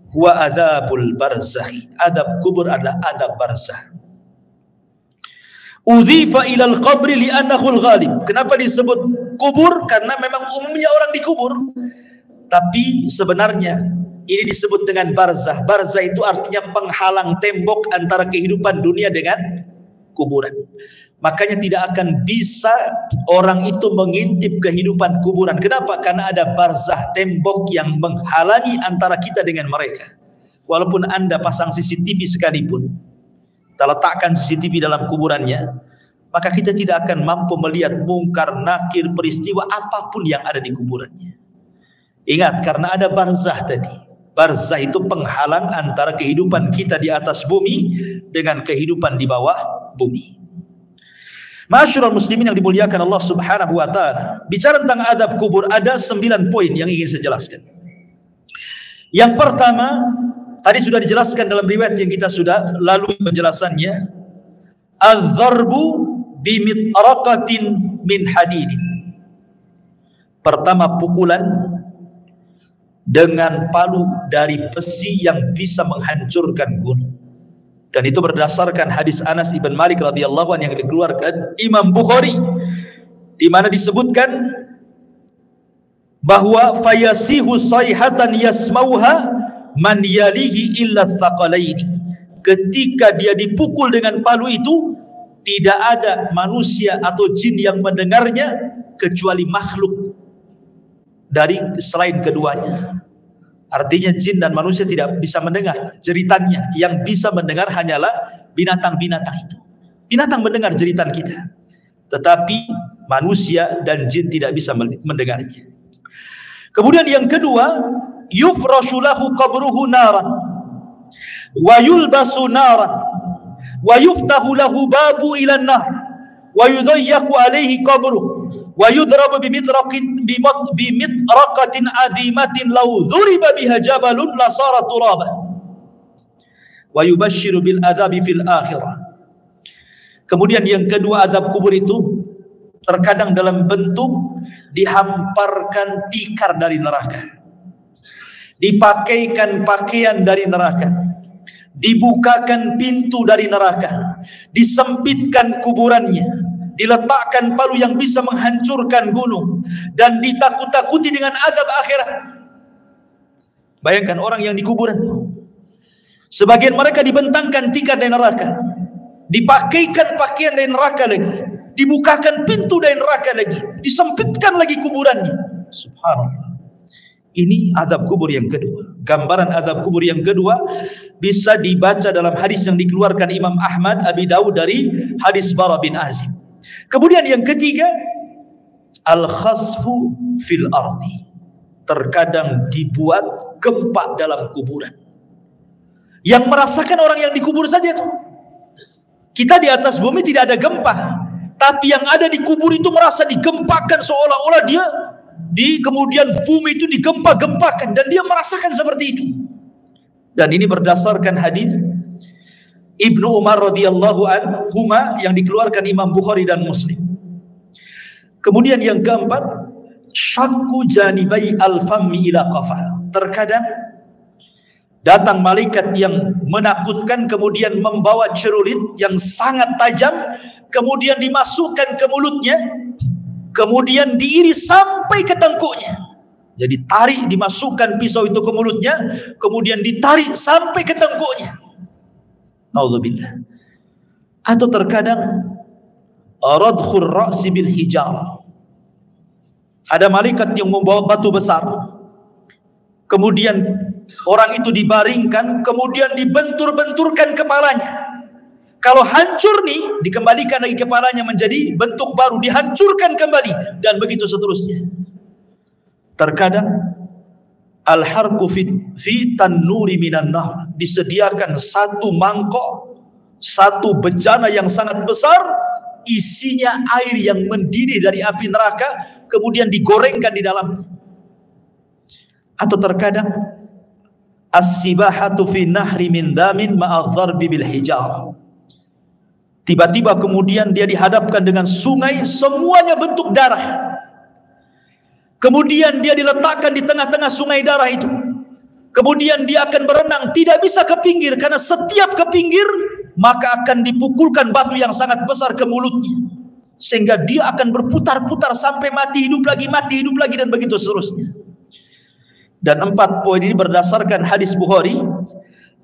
huwa adzabul barzakhi. Azab kubur adalah azab barzakh. Udhifa ilal qabri li'annahu al-ghalib. Kenapa disebut kubur? Karena memang umumnya orang dikubur. Tapi sebenarnya ini disebut dengan barzah. Barzah itu artinya penghalang tembok antara kehidupan dunia dengan kuburan. Makanya tidak akan bisa orang itu mengintip kehidupan kuburan. Kenapa? Karena ada barzah, tembok yang menghalangi antara kita dengan mereka. Walaupun Anda pasang CCTV sekalipun, kita letakkan CCTV dalam kuburannya, maka kita tidak akan mampu melihat mungkar, nakir, peristiwa apapun yang ada di kuburannya. Ingat, karena ada barzah tadi. Barzah itu penghalang antara kehidupan kita di atas bumi dengan kehidupan di bawah bumi. Ma'asyiral muslimin yang dimuliakan Allah Subhanahu wa taala. Bicara tentang adab kubur, ada 9 poin yang ingin saya jelaskan. Yang pertama, tadi sudah dijelaskan dalam riwayat yang kita sudah lalui penjelasannya. Adz-dzarbu bimitraqatin min hadidin. Pertama, pukulan dengan palu dari besi yang bisa menghancurkan gunung. Dan itu berdasarkan hadis Anas ibn Malik radhiyallahu anhu yang dikeluarkan Imam Bukhari, di mana disebutkan bahwa fayasihu sayhatan yasmauha man yalihi illa tsaqalaini. Ketika dia dipukul dengan palu itu, tidak ada manusia atau jin yang mendengarnya kecuali makhluk dari selain keduanya. Artinya jin dan manusia tidak bisa mendengar jeritannya. Yang bisa mendengar hanyalah binatang-binatang itu. Binatang mendengar jeritan kita, tetapi manusia dan jin tidak bisa mendengarnya. Kemudian yang kedua, yufrashu lahu qabruhu naran wa yulbasu naran wa yuftahu lahu babu ila an-nar wa yudayyaku alayhi qabruhu wa yudrabu bimitraqatin azimatin law dhuriba biha jabalun la sara turaba wa yubashshiru bil adzabi fil akhirah. Kemudian yang kedua, azab kubur itu terkadang dalam bentuk dihamparkan tikar dari neraka, dipakaikan pakaian dari neraka, dibukakan pintu dari neraka, disempitkan kuburannya, diletakkan palu yang bisa menghancurkan gunung, dan ditakut-takuti dengan azab akhirat. Bayangkan orang yang di kuburan, sebagian mereka dibentangkan tikar dari neraka, dipakaikan pakaian dari neraka lagi, dibukakan pintu dari neraka lagi, disempitkan lagi kuburannya. Subhanallah. Ini azab kubur yang kedua. Gambaran azab kubur yang kedua bisa dibaca dalam hadis yang dikeluarkan Imam Ahmad, Abi Dawud dari hadis Bara bin Azib. Kemudian yang ketiga, al-khasfu fil ardi. Terkadang dibuat gempa dalam kuburan. Yang merasakan orang yang dikubur saja itu. Kita di atas bumi tidak ada gempa, tapi yang ada di kubur itu merasa digempakan, seolah-olah dia kemudian bumi itu digempa-gempakan, dan dia merasakan seperti itu. Dan ini berdasarkan hadis Ibnu Umar radhiyallahu anhuma yang dikeluarkan Imam Bukhari dan Muslim. Kemudian yang keempat, syakku janibai al-fammi ila qafah. Terkadang datang malaikat yang menakutkan, kemudian membawa cerulit yang sangat tajam, kemudian dimasukkan ke mulutnya, kemudian diiris sampai ke tengkuknya. Jadi tarik, dimasukkan pisau itu ke mulutnya, kemudian ditarik sampai ke tengkuknya. Naudzubillah. Atau terkadang radkhur ra'si bil hijarah. Ada malaikat yang membawa batu besar, kemudian orang itu dibaringkan, kemudian dibentur-benturkan kepalanya. Kalau hancur nih, dikembalikan lagi kepalanya menjadi bentuk baru, dihancurkan kembali, dan begitu seterusnya. Terkadang al-harqu fi tannuri minan nar, disediakan satu mangkok, satu bejana yang sangat besar, isinya air yang mendidih dari api neraka, kemudian digorengkan di dalamnya. Atau terkadang as-sibahatu fi nahri min damin ma'adh-dharbi bil hijarah. Tiba-tiba kemudian dia dihadapkan dengan sungai, semuanya bentuk darah. Kemudian dia diletakkan di tengah-tengah sungai darah itu. Kemudian dia akan berenang, tidak bisa ke pinggir, karena setiap ke pinggir maka akan dipukulkan batu yang sangat besar ke mulutnya, sehingga dia akan berputar-putar sampai mati hidup lagi, dan begitu seterusnya. Dan 4 poin ini berdasarkan hadis Bukhari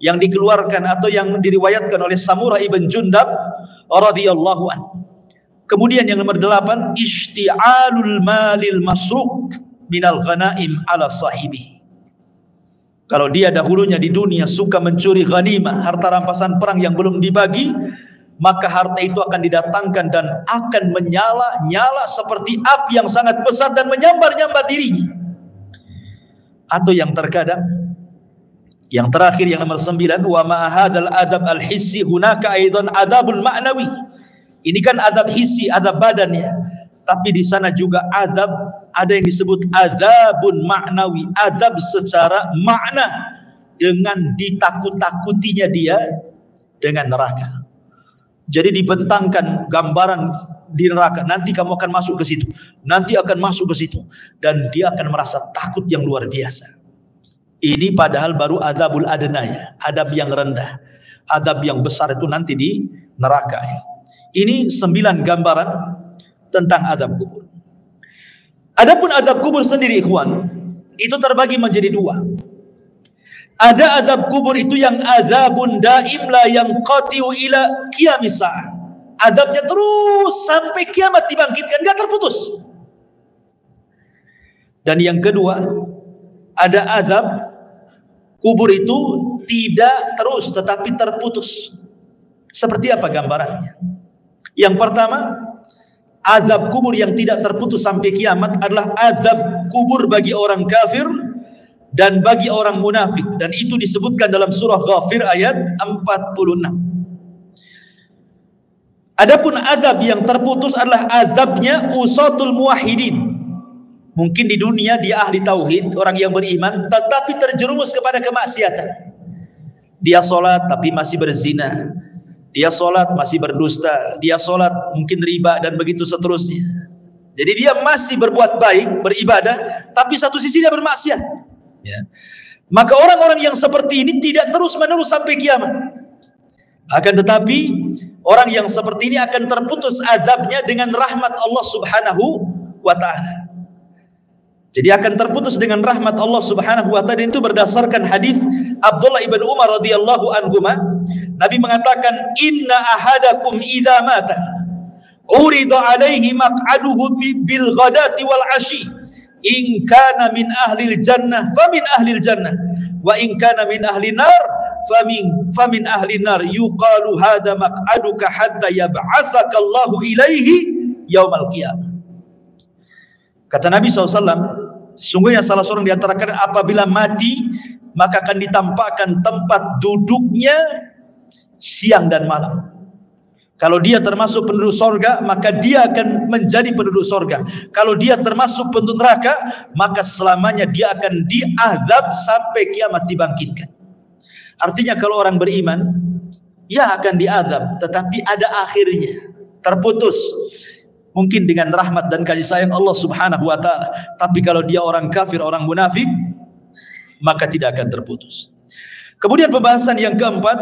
yang dikeluarkan atau yang diriwayatkan oleh Samurah ibn Jundab radhiyallahu anhu. Kemudian yang nomor 8, ishti'alul malil masruq minal ghanaim ala sahibihi. Kalau dia dahulunya di dunia suka mencuri ghanimah, harta rampasan perang yang belum dibagi, maka harta itu akan didatangkan dan akan menyala-nyala seperti api yang sangat besar dan menyambar-nyambar dirinya. Atau yang terkadang, yang terakhir yang nomor 9, wa ma'ahadal adab al-hissi hunaka aidan adabul ma'nawi. Ini kan adab hissi, adab badannya, tapi di sana juga adab, ada yang disebut azabun ma'nawi, azab secara makna, dengan ditakut-takutinya dia dengan neraka. Jadi dibentangkan gambaran di neraka, nanti kamu akan masuk ke situ, nanti akan masuk ke situ, dan dia akan merasa takut yang luar biasa. Ini padahal baru azabul adnaya, adab yang rendah. Adab yang besar itu nanti di neraka. Ini 9 gambaran tentang azab kubur. Adapun azab kubur sendiri, ikhwan, itu terbagi menjadi 2. Ada azab kubur itu yang azabun daim la yanqati'u ila qiyamis sa'ah. Azabnya terus sampai kiamat dibangkitkan, enggak terputus. Dan yang kedua, ada azab kubur itu tidak terus tetapi terputus. Seperti apa gambarannya? Yang pertama, azab kubur yang tidak terputus sampai kiamat adalah azab kubur bagi orang kafir dan bagi orang munafik, dan itu disebutkan dalam surah Ghafir ayat 46. Adapun azab yang terputus adalah azabnya usatul muwahhidin. Mungkin di dunia dia ahli tauhid, orang yang beriman, tetapi terjerumus kepada kemaksiatan. Dia sholat tapi masih berzina, dia sholat masih berdusta, dia sholat mungkin riba dan begitu seterusnya. Jadi dia masih berbuat baik, beribadah, tapi satu sisi dia bermaksiat. Ya. Maka orang-orang yang seperti ini tidak terus-menerus sampai kiamat. Akan tetapi orang yang seperti ini akan terputus azabnya dengan rahmat Allah Subhanahu wa ta'ala. Jadi akan terputus dengan rahmat Allah Subhanahu wa ta'ala. Itu berdasarkan hadis Abdullah ibn Umar radhiyallahu anhuma. Nabi mengatakan, inna ahadakum idza mata urida alaihi maq'aduhu bil ghadati wal ashi, in kana min ahlil jannah famin ahlil jannah, wa in kana min ahlin nar famin ahli nar, yuqalu hadza maq'aduka hatta yab'atsaka Allahu ilaihi yaumal qiyamah. Kata Nabi SAW, sungguhnya salah seorang di antara kalian apabila mati, maka akan ditampakkan tempat duduknya siang dan malam. Kalau dia termasuk penduduk sorga, maka dia akan menjadi penduduk sorga. Kalau dia termasuk penduduk neraka, maka selamanya dia akan diazab sampai kiamat dibangkitkan. Artinya kalau orang beriman, ya akan diazab, tetapi ada akhirnya, terputus. Mungkin dengan rahmat dan kasih sayang Allah Subhanahu wa ta'ala. Tapi kalau dia orang kafir, orang munafik, maka tidak akan terputus. Kemudian pembahasan yang keempat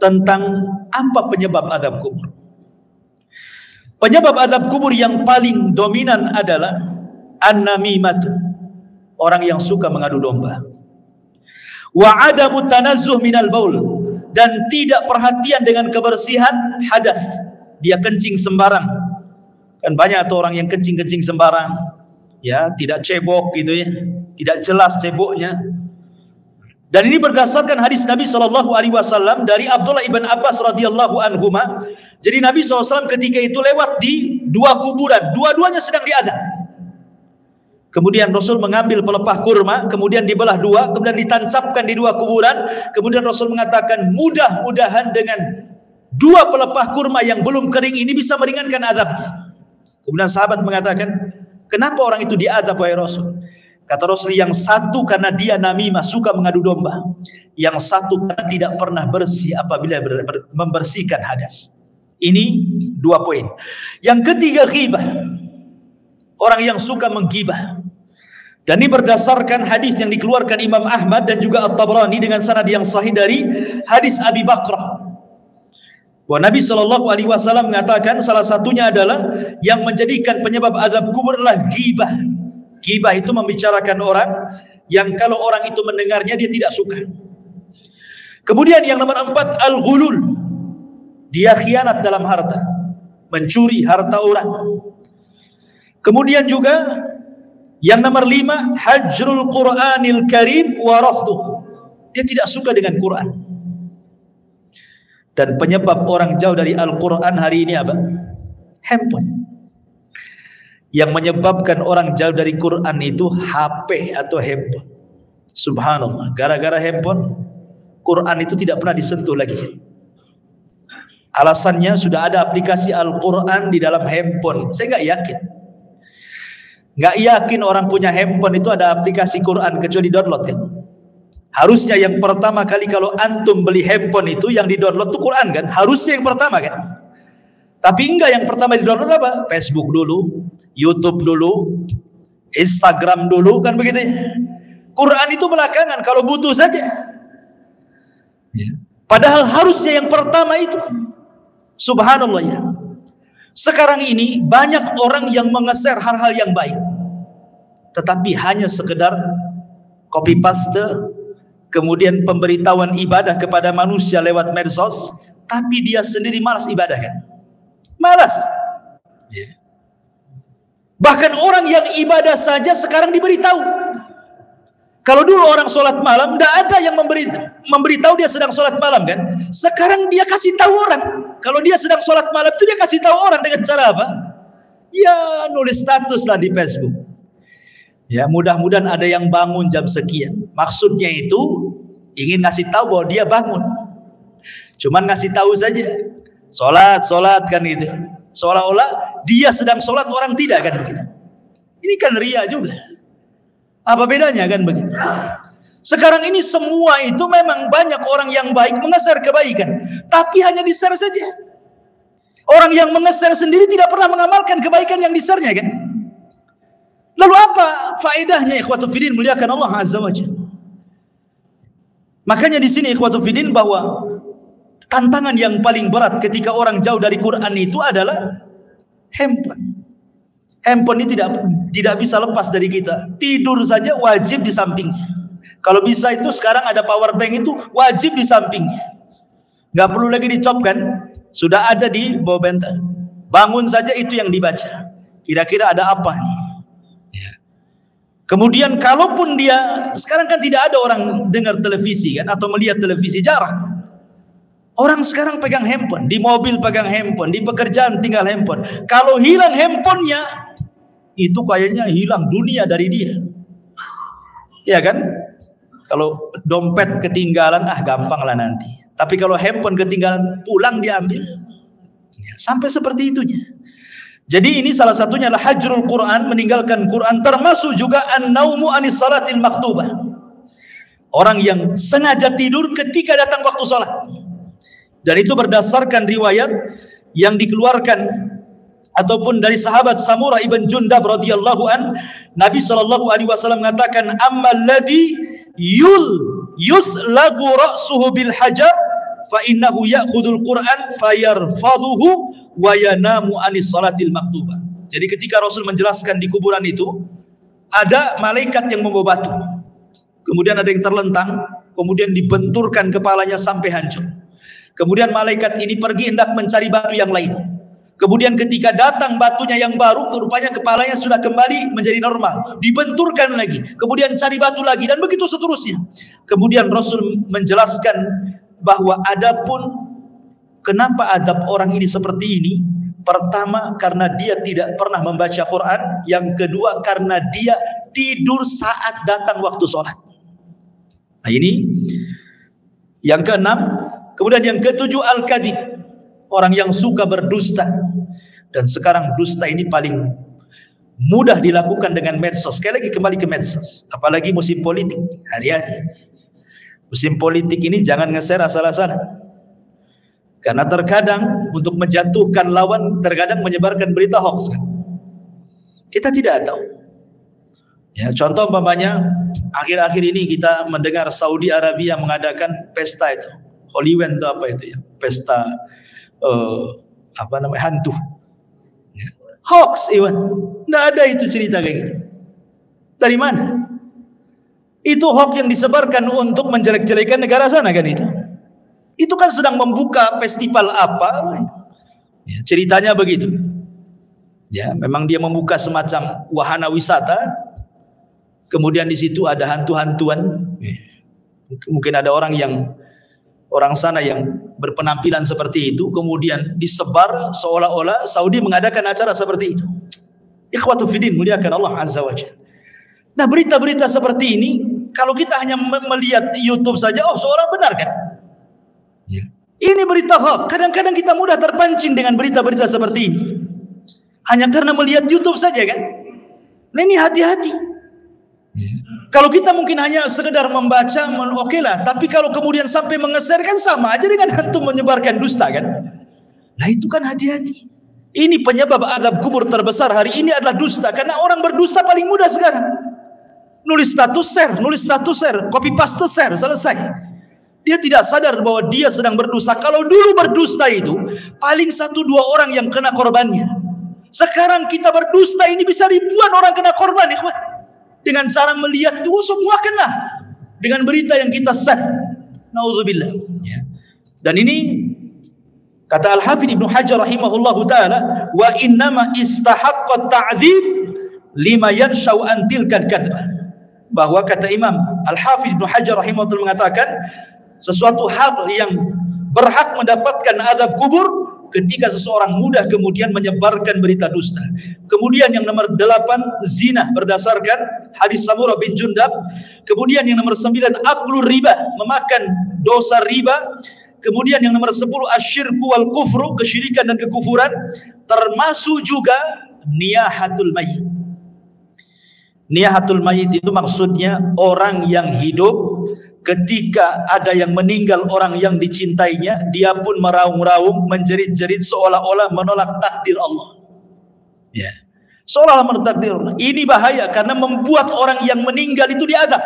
tentang apa penyebab azab kubur. Penyebab azab kubur yang paling dominan adalah an-namimah, orang yang suka mengadu domba. Wa adamu tanazzuh minal baul, dan tidak perhatian dengan kebersihan hadas. Dia kencing sembarang. Kan banyak tuh orang yang kencing-kencing sembarang, ya, tidak cebok gitu ya, tidak jelas ceboknya. Dan ini berdasarkan hadis Nabi SAW dari Abdullah ibn Abbas radhiyallahu anhuma. Jadi Nabi SAW ketika itu lewat di 2 kuburan, dua-duanya sedang diazab. Kemudian Rasul mengambil pelepah kurma, kemudian dibelah 2, kemudian ditancapkan di 2 kuburan. Kemudian Rasul mengatakan, mudah-mudahan dengan 2 pelepah kurma yang belum kering ini bisa meringankan azabnya. Kemudian sahabat mengatakan, kenapa orang itu diazab wahai Rasul? Kata Rasul, yang satu karena dia namimah, suka mengadu domba. Yang satu karena tidak pernah bersih apabila membersihkan hadas. Ini 2 poin. Yang ketiga, ghibah. Orang yang suka menggibah. Dan ini berdasarkan hadis yang dikeluarkan Imam Ahmad dan juga At-Tabrani dengan sanad yang sahih dari hadis Abi Bakrah. Bahwa Nabi SAW mengatakan salah satunya adalah yang menjadikan penyebab azab kubur adalah ghibah. Ghibah itu membicarakan orang yang kalau orang itu mendengarnya dia tidak suka. Kemudian yang nomor 4, al-ghulul. Dia khianat dalam harta, mencuri harta orang. Kemudian juga yang nomor 5, hajrul Qur'anil Karim wa rafduh. Dia tidak suka dengan Quran. Dan penyebab orang jauh dari Al-Quran hari ini apa? Handphone. Yang menyebabkan orang jauh dari Quran itu HP atau handphone. Subhanallah, gara-gara handphone Quran itu tidak pernah disentuh lagi. Alasannya sudah ada aplikasi Al-Quran di dalam handphone. Saya nggak yakin. Nggak yakin orang punya handphone itu ada aplikasi Quran kecuali download kan. Harusnya yang pertama kali kalau antum beli handphone itu yang di download itu Quran kan. Harusnya yang pertama kan. Tapi enggak, yang pertama di download apa? Facebook dulu, YouTube dulu, Instagram dulu kan begitu ya. Quran itu belakangan kalau butuh saja. Padahal harusnya yang pertama itu. Subhanallah ya. Sekarang ini banyak orang yang mengeser hal-hal yang baik, tetapi hanya sekedar copy paste, kemudian pemberitahuan ibadah kepada manusia lewat medsos, tapi dia sendiri malas ibadah kan? Malas. Bahkan orang yang ibadah saja sekarang diberitahu. Kalau dulu orang sholat malam, tidak ada yang memberitahu dia sedang sholat malam kan? Sekarang dia kasih tahu orang. Kalau dia sedang sholat malam itu dia kasih tahu orang dengan cara apa? Ya nulis status lah di Facebook. Ya mudah-mudahan ada yang bangun jam sekian. Maksudnya itu ingin ngasih tahu bahwa dia bangun. Cuman ngasih tahu saja. Sholat kan gitu. Seolah-olah dia sedang sholat, orang tidak kan begitu. Ini kan ria juga. Apa bedanya kan begitu? Sekarang ini semua itu memang banyak orang yang baik mengeser kebaikan, tapi hanya di-share saja. Orang yang mengeser sendiri tidak pernah mengamalkan kebaikan yang di-share-nya kan? Lalu apa faedahnya ikhwatu fiddin muliakan Allah Azza wa Jalla? Makanya di sini ikhwatu fiddin bahwa tantangan yang paling berat ketika orang jauh dari Quran itu adalah handphone. Handphone ini tidak bisa lepas dari kita. Tidur saja wajib di sampingnya. Kalau bisa itu sekarang ada power bank itu wajib di sampingnya. Nggak perlu lagi dicopkan, sudah ada di bawah bantal. Bangun saja itu yang dibaca. Kira-kira ada apa nih? Ya. Kemudian kalaupun dia sekarang kan tidak ada orang dengar televisi kan atau melihat televisi, jarang. Orang sekarang pegang handphone, di mobil pegang handphone, di pekerjaan tinggal handphone. Kalau hilang handphonenya, itu kayaknya hilang dunia dari dia. Ya kan? Kalau dompet ketinggalan, gampang lah nanti. Tapi kalau handphone ketinggalan, pulang diambil. Ya, sampai seperti itunya. Jadi ini salah satunya adalah hajrul Quran, meninggalkan Quran, termasuk juga an-naumu anis salatil maktubah. Orang yang sengaja tidur ketika datang waktu salat. Dan itu berdasarkan riwayat yang dikeluarkan ataupun dari sahabat Samurah ibn Jundab radhiyallahu an, Nabi SAW mengatakan ammal ladzi yuslagu ra'suhu bil hajar fa innahu ya'khudul Qur'an fayarfadhuhu wa yanamu anis salatil maktubah. Jadi ketika Rasul menjelaskan di kuburan itu ada malaikat yang membawa batu, kemudian ada yang terlentang, kemudian dibenturkan kepalanya sampai hancur. Kemudian malaikat ini pergi hendak mencari batu yang lain. Kemudian ketika datang batunya yang baru, rupanya kepalanya sudah kembali menjadi normal. Dibenturkan lagi, kemudian cari batu lagi, dan begitu seterusnya. Kemudian Rasul menjelaskan bahwa adapun kenapa adab orang ini seperti ini, pertama karena dia tidak pernah membaca Quran, yang kedua karena dia tidur saat datang waktu sholat. Nah ini yang keenam. Kemudian yang ketujuh al-kadhib, orang yang suka berdusta. Dan sekarang dusta ini paling mudah dilakukan dengan medsos. Sekali lagi kembali ke medsos, apalagi musim politik hari-hari. Musim politik ini jangan ngeser asal-asalan, karena terkadang untuk menjatuhkan lawan, terkadang menyebarkan berita hoax. Kita tidak tahu. Ya, contoh umpamanya akhir-akhir ini kita mendengar Saudi Arabia mengadakan pesta itu Holy Week itu apa itu ya, pesta hantu. Hoax, Iwan. Tidak ada itu cerita kayak gitu. Dari mana? Itu hoax yang disebarkan untuk menjelek-jelekan negara sana kan itu. Itu kan sedang membuka festival apa? Ya, ceritanya begitu. Ya, memang dia membuka semacam wahana wisata. Kemudian di situ ada hantu-hantuan. Mungkin ada orang sana yang berpenampilan seperti itu, kemudian disebar seolah-olah Saudi mengadakan acara seperti itu. Ikhwatu fiddin, muliakan Allah Azza wa Jalla. Nah, berita-berita seperti ini kalau kita hanya melihat YouTube saja, oh seolah benar kan? Ya. Ini berita hoax. Kadang-kadang kita mudah terpancing dengan berita-berita seperti ini. Hanya karena melihat YouTube saja kan? Nah, ini hati-hati. Ya. Kalau kita mungkin hanya sekedar membaca, oke lah. Tapi kalau kemudian sampai mengeser kan sama aja dengan hantu menyebarkan dusta kan? Nah itu kan hati-hati. Ini penyebab azab kubur terbesar hari ini adalah dusta. Karena orang berdusta paling mudah sekarang. Nulis status share, copy paste share, selesai. Dia tidak sadar bahwa dia sedang berdusta. Kalau dulu berdusta itu paling 1-2 orang yang kena korbannya. Sekarang kita berdusta ini bisa ribuan orang kena korban, ikhwan. Dengan cara melihat itu semua kena dengan berita yang kita share. Nauzubillah. Ya. Dan ini kata Al-Hafidz Ibnu Hajar rahimahullahu taala, wa innama istahaqqa ta'dzib lima yanshau an tilka al-kadzbah. Bahwa kata Imam Al-Hafidz Ibnu Hajar rahimahullah mengatakan sesuatu hal yang berhak mendapatkan azab kubur ketika seseorang mudah kemudian menyebarkan berita dusta. Kemudian yang nomor 8 zina berdasarkan hadis Samurah bin Jundab. Kemudian yang nomor 9 aklur riba, memakan dosa riba. Kemudian yang nomor 10 asyirku wal kufru, kesyirikan dan kekufuran, termasuk juga niyahatul mayit. Niyahatul mayit itu maksudnya orang yang hidup ketika ada yang meninggal orang yang dicintainya, dia pun meraung-raung, menjerit-jerit seolah-olah menolak takdir Allah. Ya, seolah-olah menolak takdir Allah. Ini bahaya karena membuat orang yang meninggal itu diazab.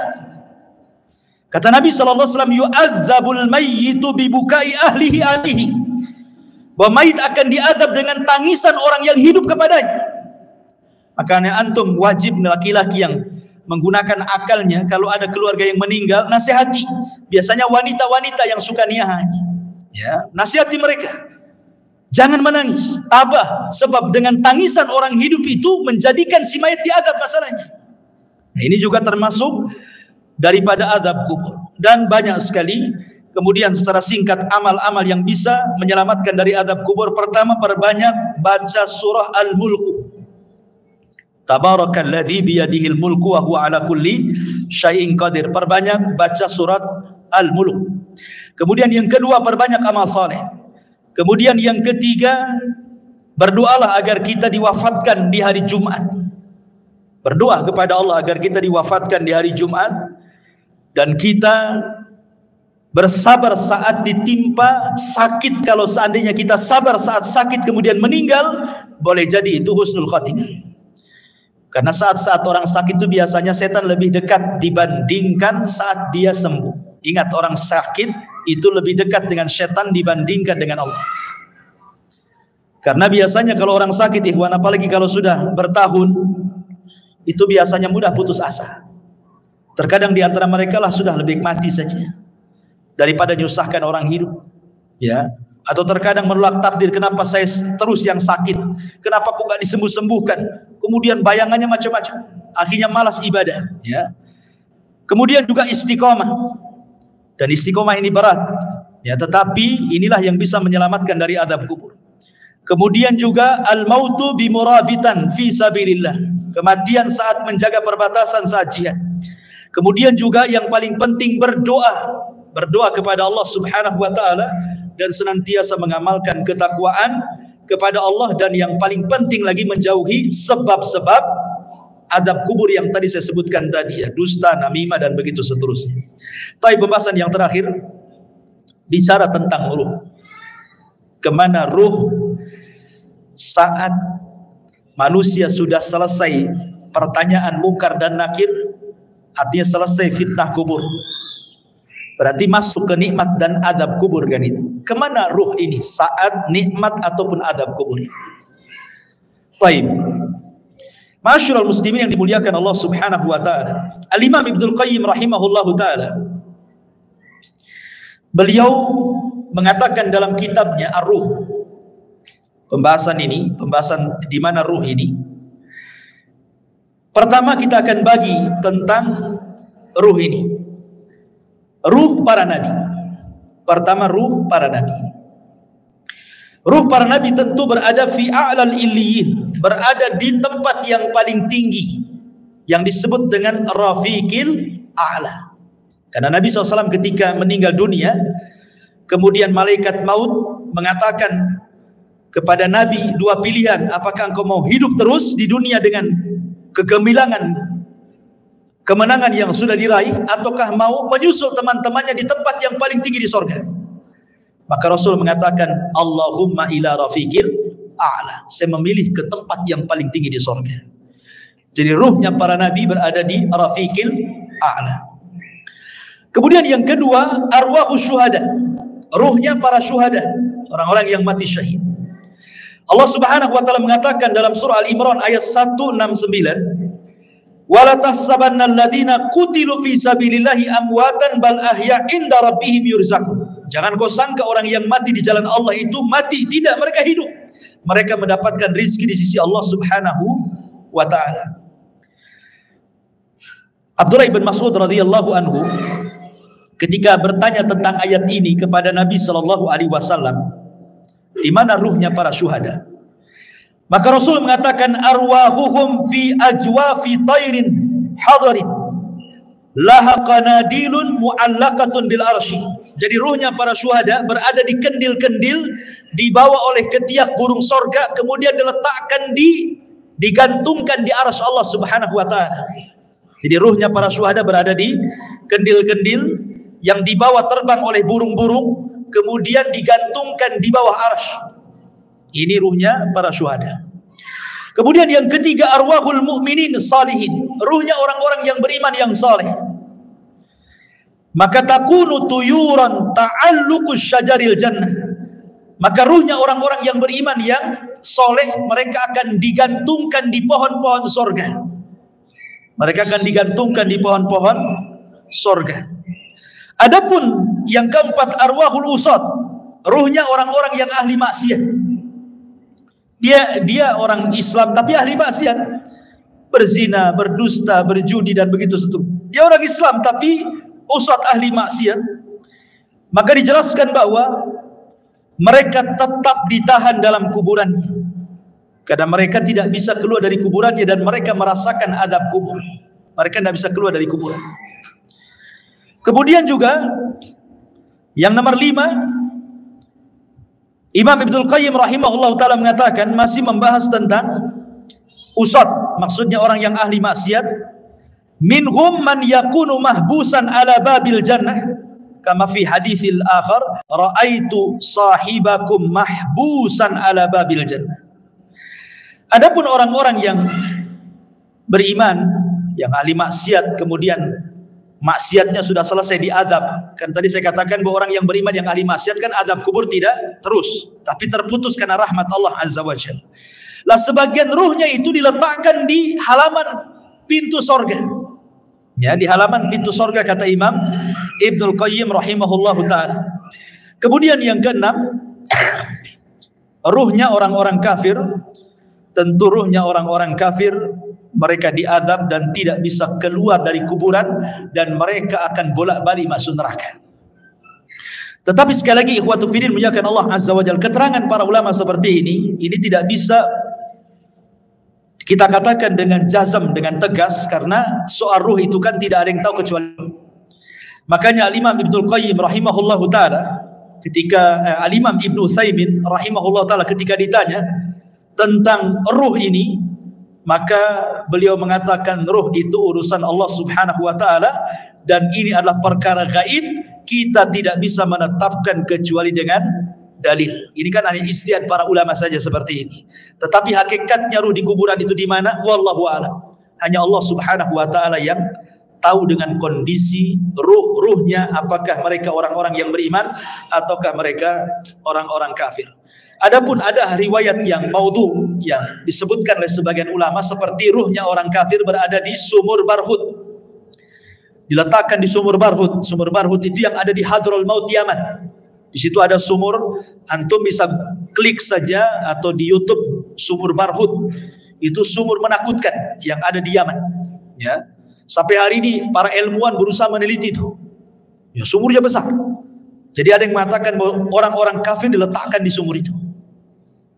Kata Nabi SAW, yu'adzabul mayyitu bibukai ahlihi alihi. Bahwa mayit akan diazab dengan tangisan orang yang hidup kepadanya. Makanya antum wajib laki-laki yang menggunakan akalnya, kalau ada keluarga yang meninggal, nasihati. Biasanya wanita-wanita yang suka niyahannya, ya, nasihati mereka. Jangan menangis, tabah, sebab dengan tangisan orang hidup itu menjadikan si mayat diazab masalahnya. Nah, ini juga termasuk daripada azab kubur. Dan banyak sekali. Kemudian secara singkat amal-amal yang bisa menyelamatkan dari azab kubur. Pertama, perbanyak baca surah Al-Mulku. Tabarakalladzi biyadihil mulku wa huwa ala kulli syai'in qadir. Perbanyak baca surat Al-Mulk. Kemudian yang kedua, perbanyak amal saleh. Kemudian yang ketiga, berdoalah agar kita diwafatkan di hari Jumat. Berdoa kepada Allah agar kita diwafatkan di hari Jumat dan kita bersabar saat ditimpa sakit. Kalau seandainya kita sabar saat sakit kemudian meninggal, boleh jadi itu husnul khatimah. Karena saat-saat orang sakit itu biasanya setan lebih dekat dibandingkan saat dia sembuh. Ingat, orang sakit itu lebih dekat dengan setan dibandingkan dengan Allah. Karena biasanya kalau orang sakit, ikhwan, apalagi kalau sudah bertahun, itu biasanya mudah putus asa. Terkadang di antara mereka lah sudah lebih mati saja daripada nyusahkan orang hidup. Ya. Atau terkadang menolak takdir, kenapa saya terus yang sakit, kenapa kok gak disembuh-sembuhkan, kemudian bayangannya macam-macam, akhirnya malas ibadah. Ya. Kemudian juga istiqomah, dan istiqomah ini berat, ya, tetapi inilah yang bisa menyelamatkan dari azab kubur. Kemudian juga al-mautu bimurabitan fi sabilillah, kematian saat menjaga perbatasan saat jihad. Kemudian juga yang paling penting berdoa kepada Allah Subhanahu wa taala dan senantiasa mengamalkan ketakwaan kepada Allah, dan yang paling penting lagi menjauhi sebab-sebab azab kubur yang tadi saya sebutkan tadi, ya, dusta, namimah dan begitu seterusnya. Tapi pembahasan yang terakhir bicara tentang ruh. Kemana ruh saat manusia sudah selesai pertanyaan mungkar dan nakir, artinya selesai fitnah kubur. Berarti masuk ke nikmat dan adab kubur kan itu. Kemana ruh ini saat nikmat ataupun adab kubur? Baik. Masyarul muslimin yang dimuliakan Allah Subhanahu wa taala. Al-Imam Ibnu Qayyim rahimahullahu taala, beliau mengatakan dalam kitabnya Ar-Ruh, pembahasan di mana ruh ini. Pertama kita akan bagi tentang ruh ini. Ruh para nabi. Pertama ruh para nabi. Ruh para nabi tentu berada fi a'lal illiyin, berada di tempat yang paling tinggi yang disebut dengan rafiqil a'la. Karena Nabi SAW ketika meninggal dunia, kemudian malaikat maut mengatakan kepada Nabi dua pilihan, apakah engkau mau hidup terus di dunia dengan kegemilangan kemenangan yang sudah diraih, ataukah mau menyusul teman-temannya di tempat yang paling tinggi di sorga? Maka Rasul mengatakan, Allahumma ila rafiqil a'la, saya memilih ke tempat yang paling tinggi di sorga. Jadi ruhnya para nabi berada di rafiqil a'la. Kemudian yang kedua, arwahus syuhada, ruhnya para syuhada, orang-orang yang mati syahid. Allah Subhanahu wa taala mengatakan dalam surah Al-Imran ayat 169, wala tahsabanna alladziina qutilu fi sabilillahi amwatan bal ahya' inda rabbihim yurzaqun. Jangan kau sangka orang yang mati di jalan Allah itu mati, tidak, mereka hidup. Mereka mendapatkan rizki di sisi Allah Subhanahu wa taala. Abdullah bin Mas'ud radhiyallahu anhu ketika bertanya tentang ayat ini kepada Nabi sallallahu alaihi wasallam, di mana ruhnya para syuhada? Maka Rasul mengatakan, arwahuhum fi ajwafi tairin hadarin laha qanadilun mu'allaqatun bil arsy. Jadi ruhnya para syuhada berada di kendil-kendil, dibawa oleh ketiak burung sorga, kemudian diletakkan digantungkan di arsy Allah Subhanahu wa taala. Jadi ruhnya para syuhada berada di kendil-kendil yang dibawa terbang oleh burung-burung, kemudian digantungkan di bawah arsy. Ini ruhnya para syuhada. Kemudian yang ketiga, arwahul mu'minin salihin, ruhnya orang-orang yang beriman yang saleh. Maka takunu tuyuran ta'alluqus syajaril jannah, maka ruhnya orang-orang yang beriman yang soleh, mereka akan digantungkan di pohon-pohon sorga. Mereka akan digantungkan di pohon-pohon sorga. Adapun yang keempat, arwahul usad, ruhnya orang-orang yang ahli maksiat. Dia orang Islam tapi ahli maksiat, berzina, berdusta, berjudi dan begitu seterusnya. Dia orang Islam tapi usad ahli maksiat. Maka dijelaskan bahwa mereka tetap ditahan dalam kuburannya, karena mereka tidak bisa keluar dari kuburannya dan mereka merasakan adab kubur. Mereka tidak bisa keluar dari kuburan. Kemudian juga yang nomor 5, Imam Ibnu Qayyim rahimahullah ta'ala mengatakan, masih membahas tentang usad, maksudnya orang yang ahli maksiat. Minhum man yakunu mahbusan ala babil jannah, kama fi haditsil akhar, ra'aitu sahibakum mahbusan ala babil jannah. Adapun orang-orang yang beriman, yang ahli maksiat, kemudian maksiatnya sudah selesai diadab. Kan tadi saya katakan bahwa orang yang beriman yang ahli maksiat kan adab kubur tidak terus, tapi terputus karena rahmat Allah Azza wa Jalla. Lah sebagian ruhnya itu diletakkan di halaman pintu sorga. Ya, di halaman pintu sorga kata Imam Ibnu Qayyim rahimahullahu ta'ala. Kemudian yang keenam, ruhnya orang-orang kafir. Tentu ruhnya orang-orang kafir, mereka diadab dan tidak bisa keluar dari kuburan, dan mereka akan bolak-balik masuk neraka. Tetapi sekali lagi ikhwatu fiddin muliakan Allah Azza wa Jalla, keterangan para ulama seperti ini tidak bisa kita katakan dengan jazam, dengan tegas, karena soal ruh itu kan tidak ada yang tahu kecuali. Makanya Al-Imam Ibnu Qayyim rahimahullahu taala ketika Al-Imam Ibnu Utsaimin rahimahullahu taala ketika ditanya tentang ruh ini, maka beliau mengatakan ruh itu urusan Allah Subhanahu wa taala dan ini adalah perkara gaib, kita tidak bisa menetapkan kecuali dengan dalil. Ini kan hanya ijtihad para ulama saja seperti ini. Tetapi hakikatnya ruh di kuburan itu di mana? Wallahu a'lam. Hanya Allah Subhanahu wa taala yang tahu dengan kondisi ruhnya, apakah mereka orang-orang yang beriman ataukah mereka orang-orang kafir. Adapun ada riwayat yang maudhu yang disebutkan oleh sebagian ulama seperti ruhnya orang kafir berada di sumur Barhut, diletakkan di sumur Barhut. Sumur Barhut itu yang ada di Hadrul Maut Yaman. Di situ ada sumur, antum bisa klik saja atau di YouTube sumur Barhut. Itu sumur menakutkan yang ada di Yaman. Ya, sampai hari ini para ilmuwan berusaha meneliti itu. Ya, sumurnya besar. Jadi ada yang mengatakan bahwa orang-orang kafir diletakkan di sumur itu.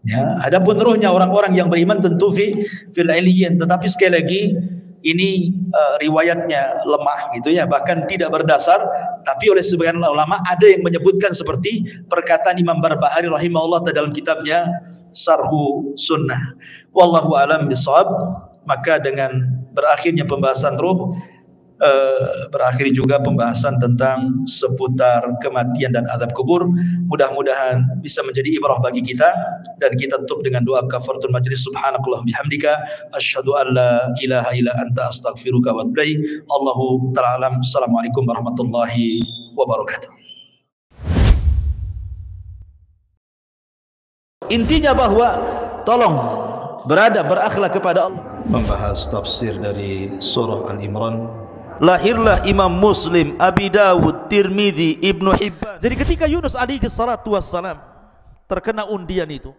Ya, adapun ruhnya orang-orang yang beriman tentu fil iliyyin, tetapi sekali lagi ini riwayatnya lemah gitu ya, bahkan tidak berdasar. Tapi oleh sebagian ulama ada yang menyebutkan seperti perkataan Imam Barbahari rahimahullah dalam kitabnya Sarhu Sunnah. Wallahu alam bisawab. Maka dengan berakhirnya pembahasan ruh, berakhir juga pembahasan tentang seputar kematian dan azab kubur. Mudah-mudahan bisa menjadi ibrah bagi kita, dan kita tutup dengan doa kafaratul majlis. Subhanakallah bihamdika asyhadu an la ilaha illa anta astaghfiruka wa atubu ilaik. Allahu ta'ala alam. Assalamualaikum warahmatullahi wabarakatuh. Intinya bahwa tolong berakhlak kepada Allah. Membahas tafsir dari surah Al-Imran. Lahirlah Imam Muslim, Abi Dawud, Tirmidzi, Ibnu Hibban. Jadi ketika Yunus alaihi salatu wassalam terkena undian itu,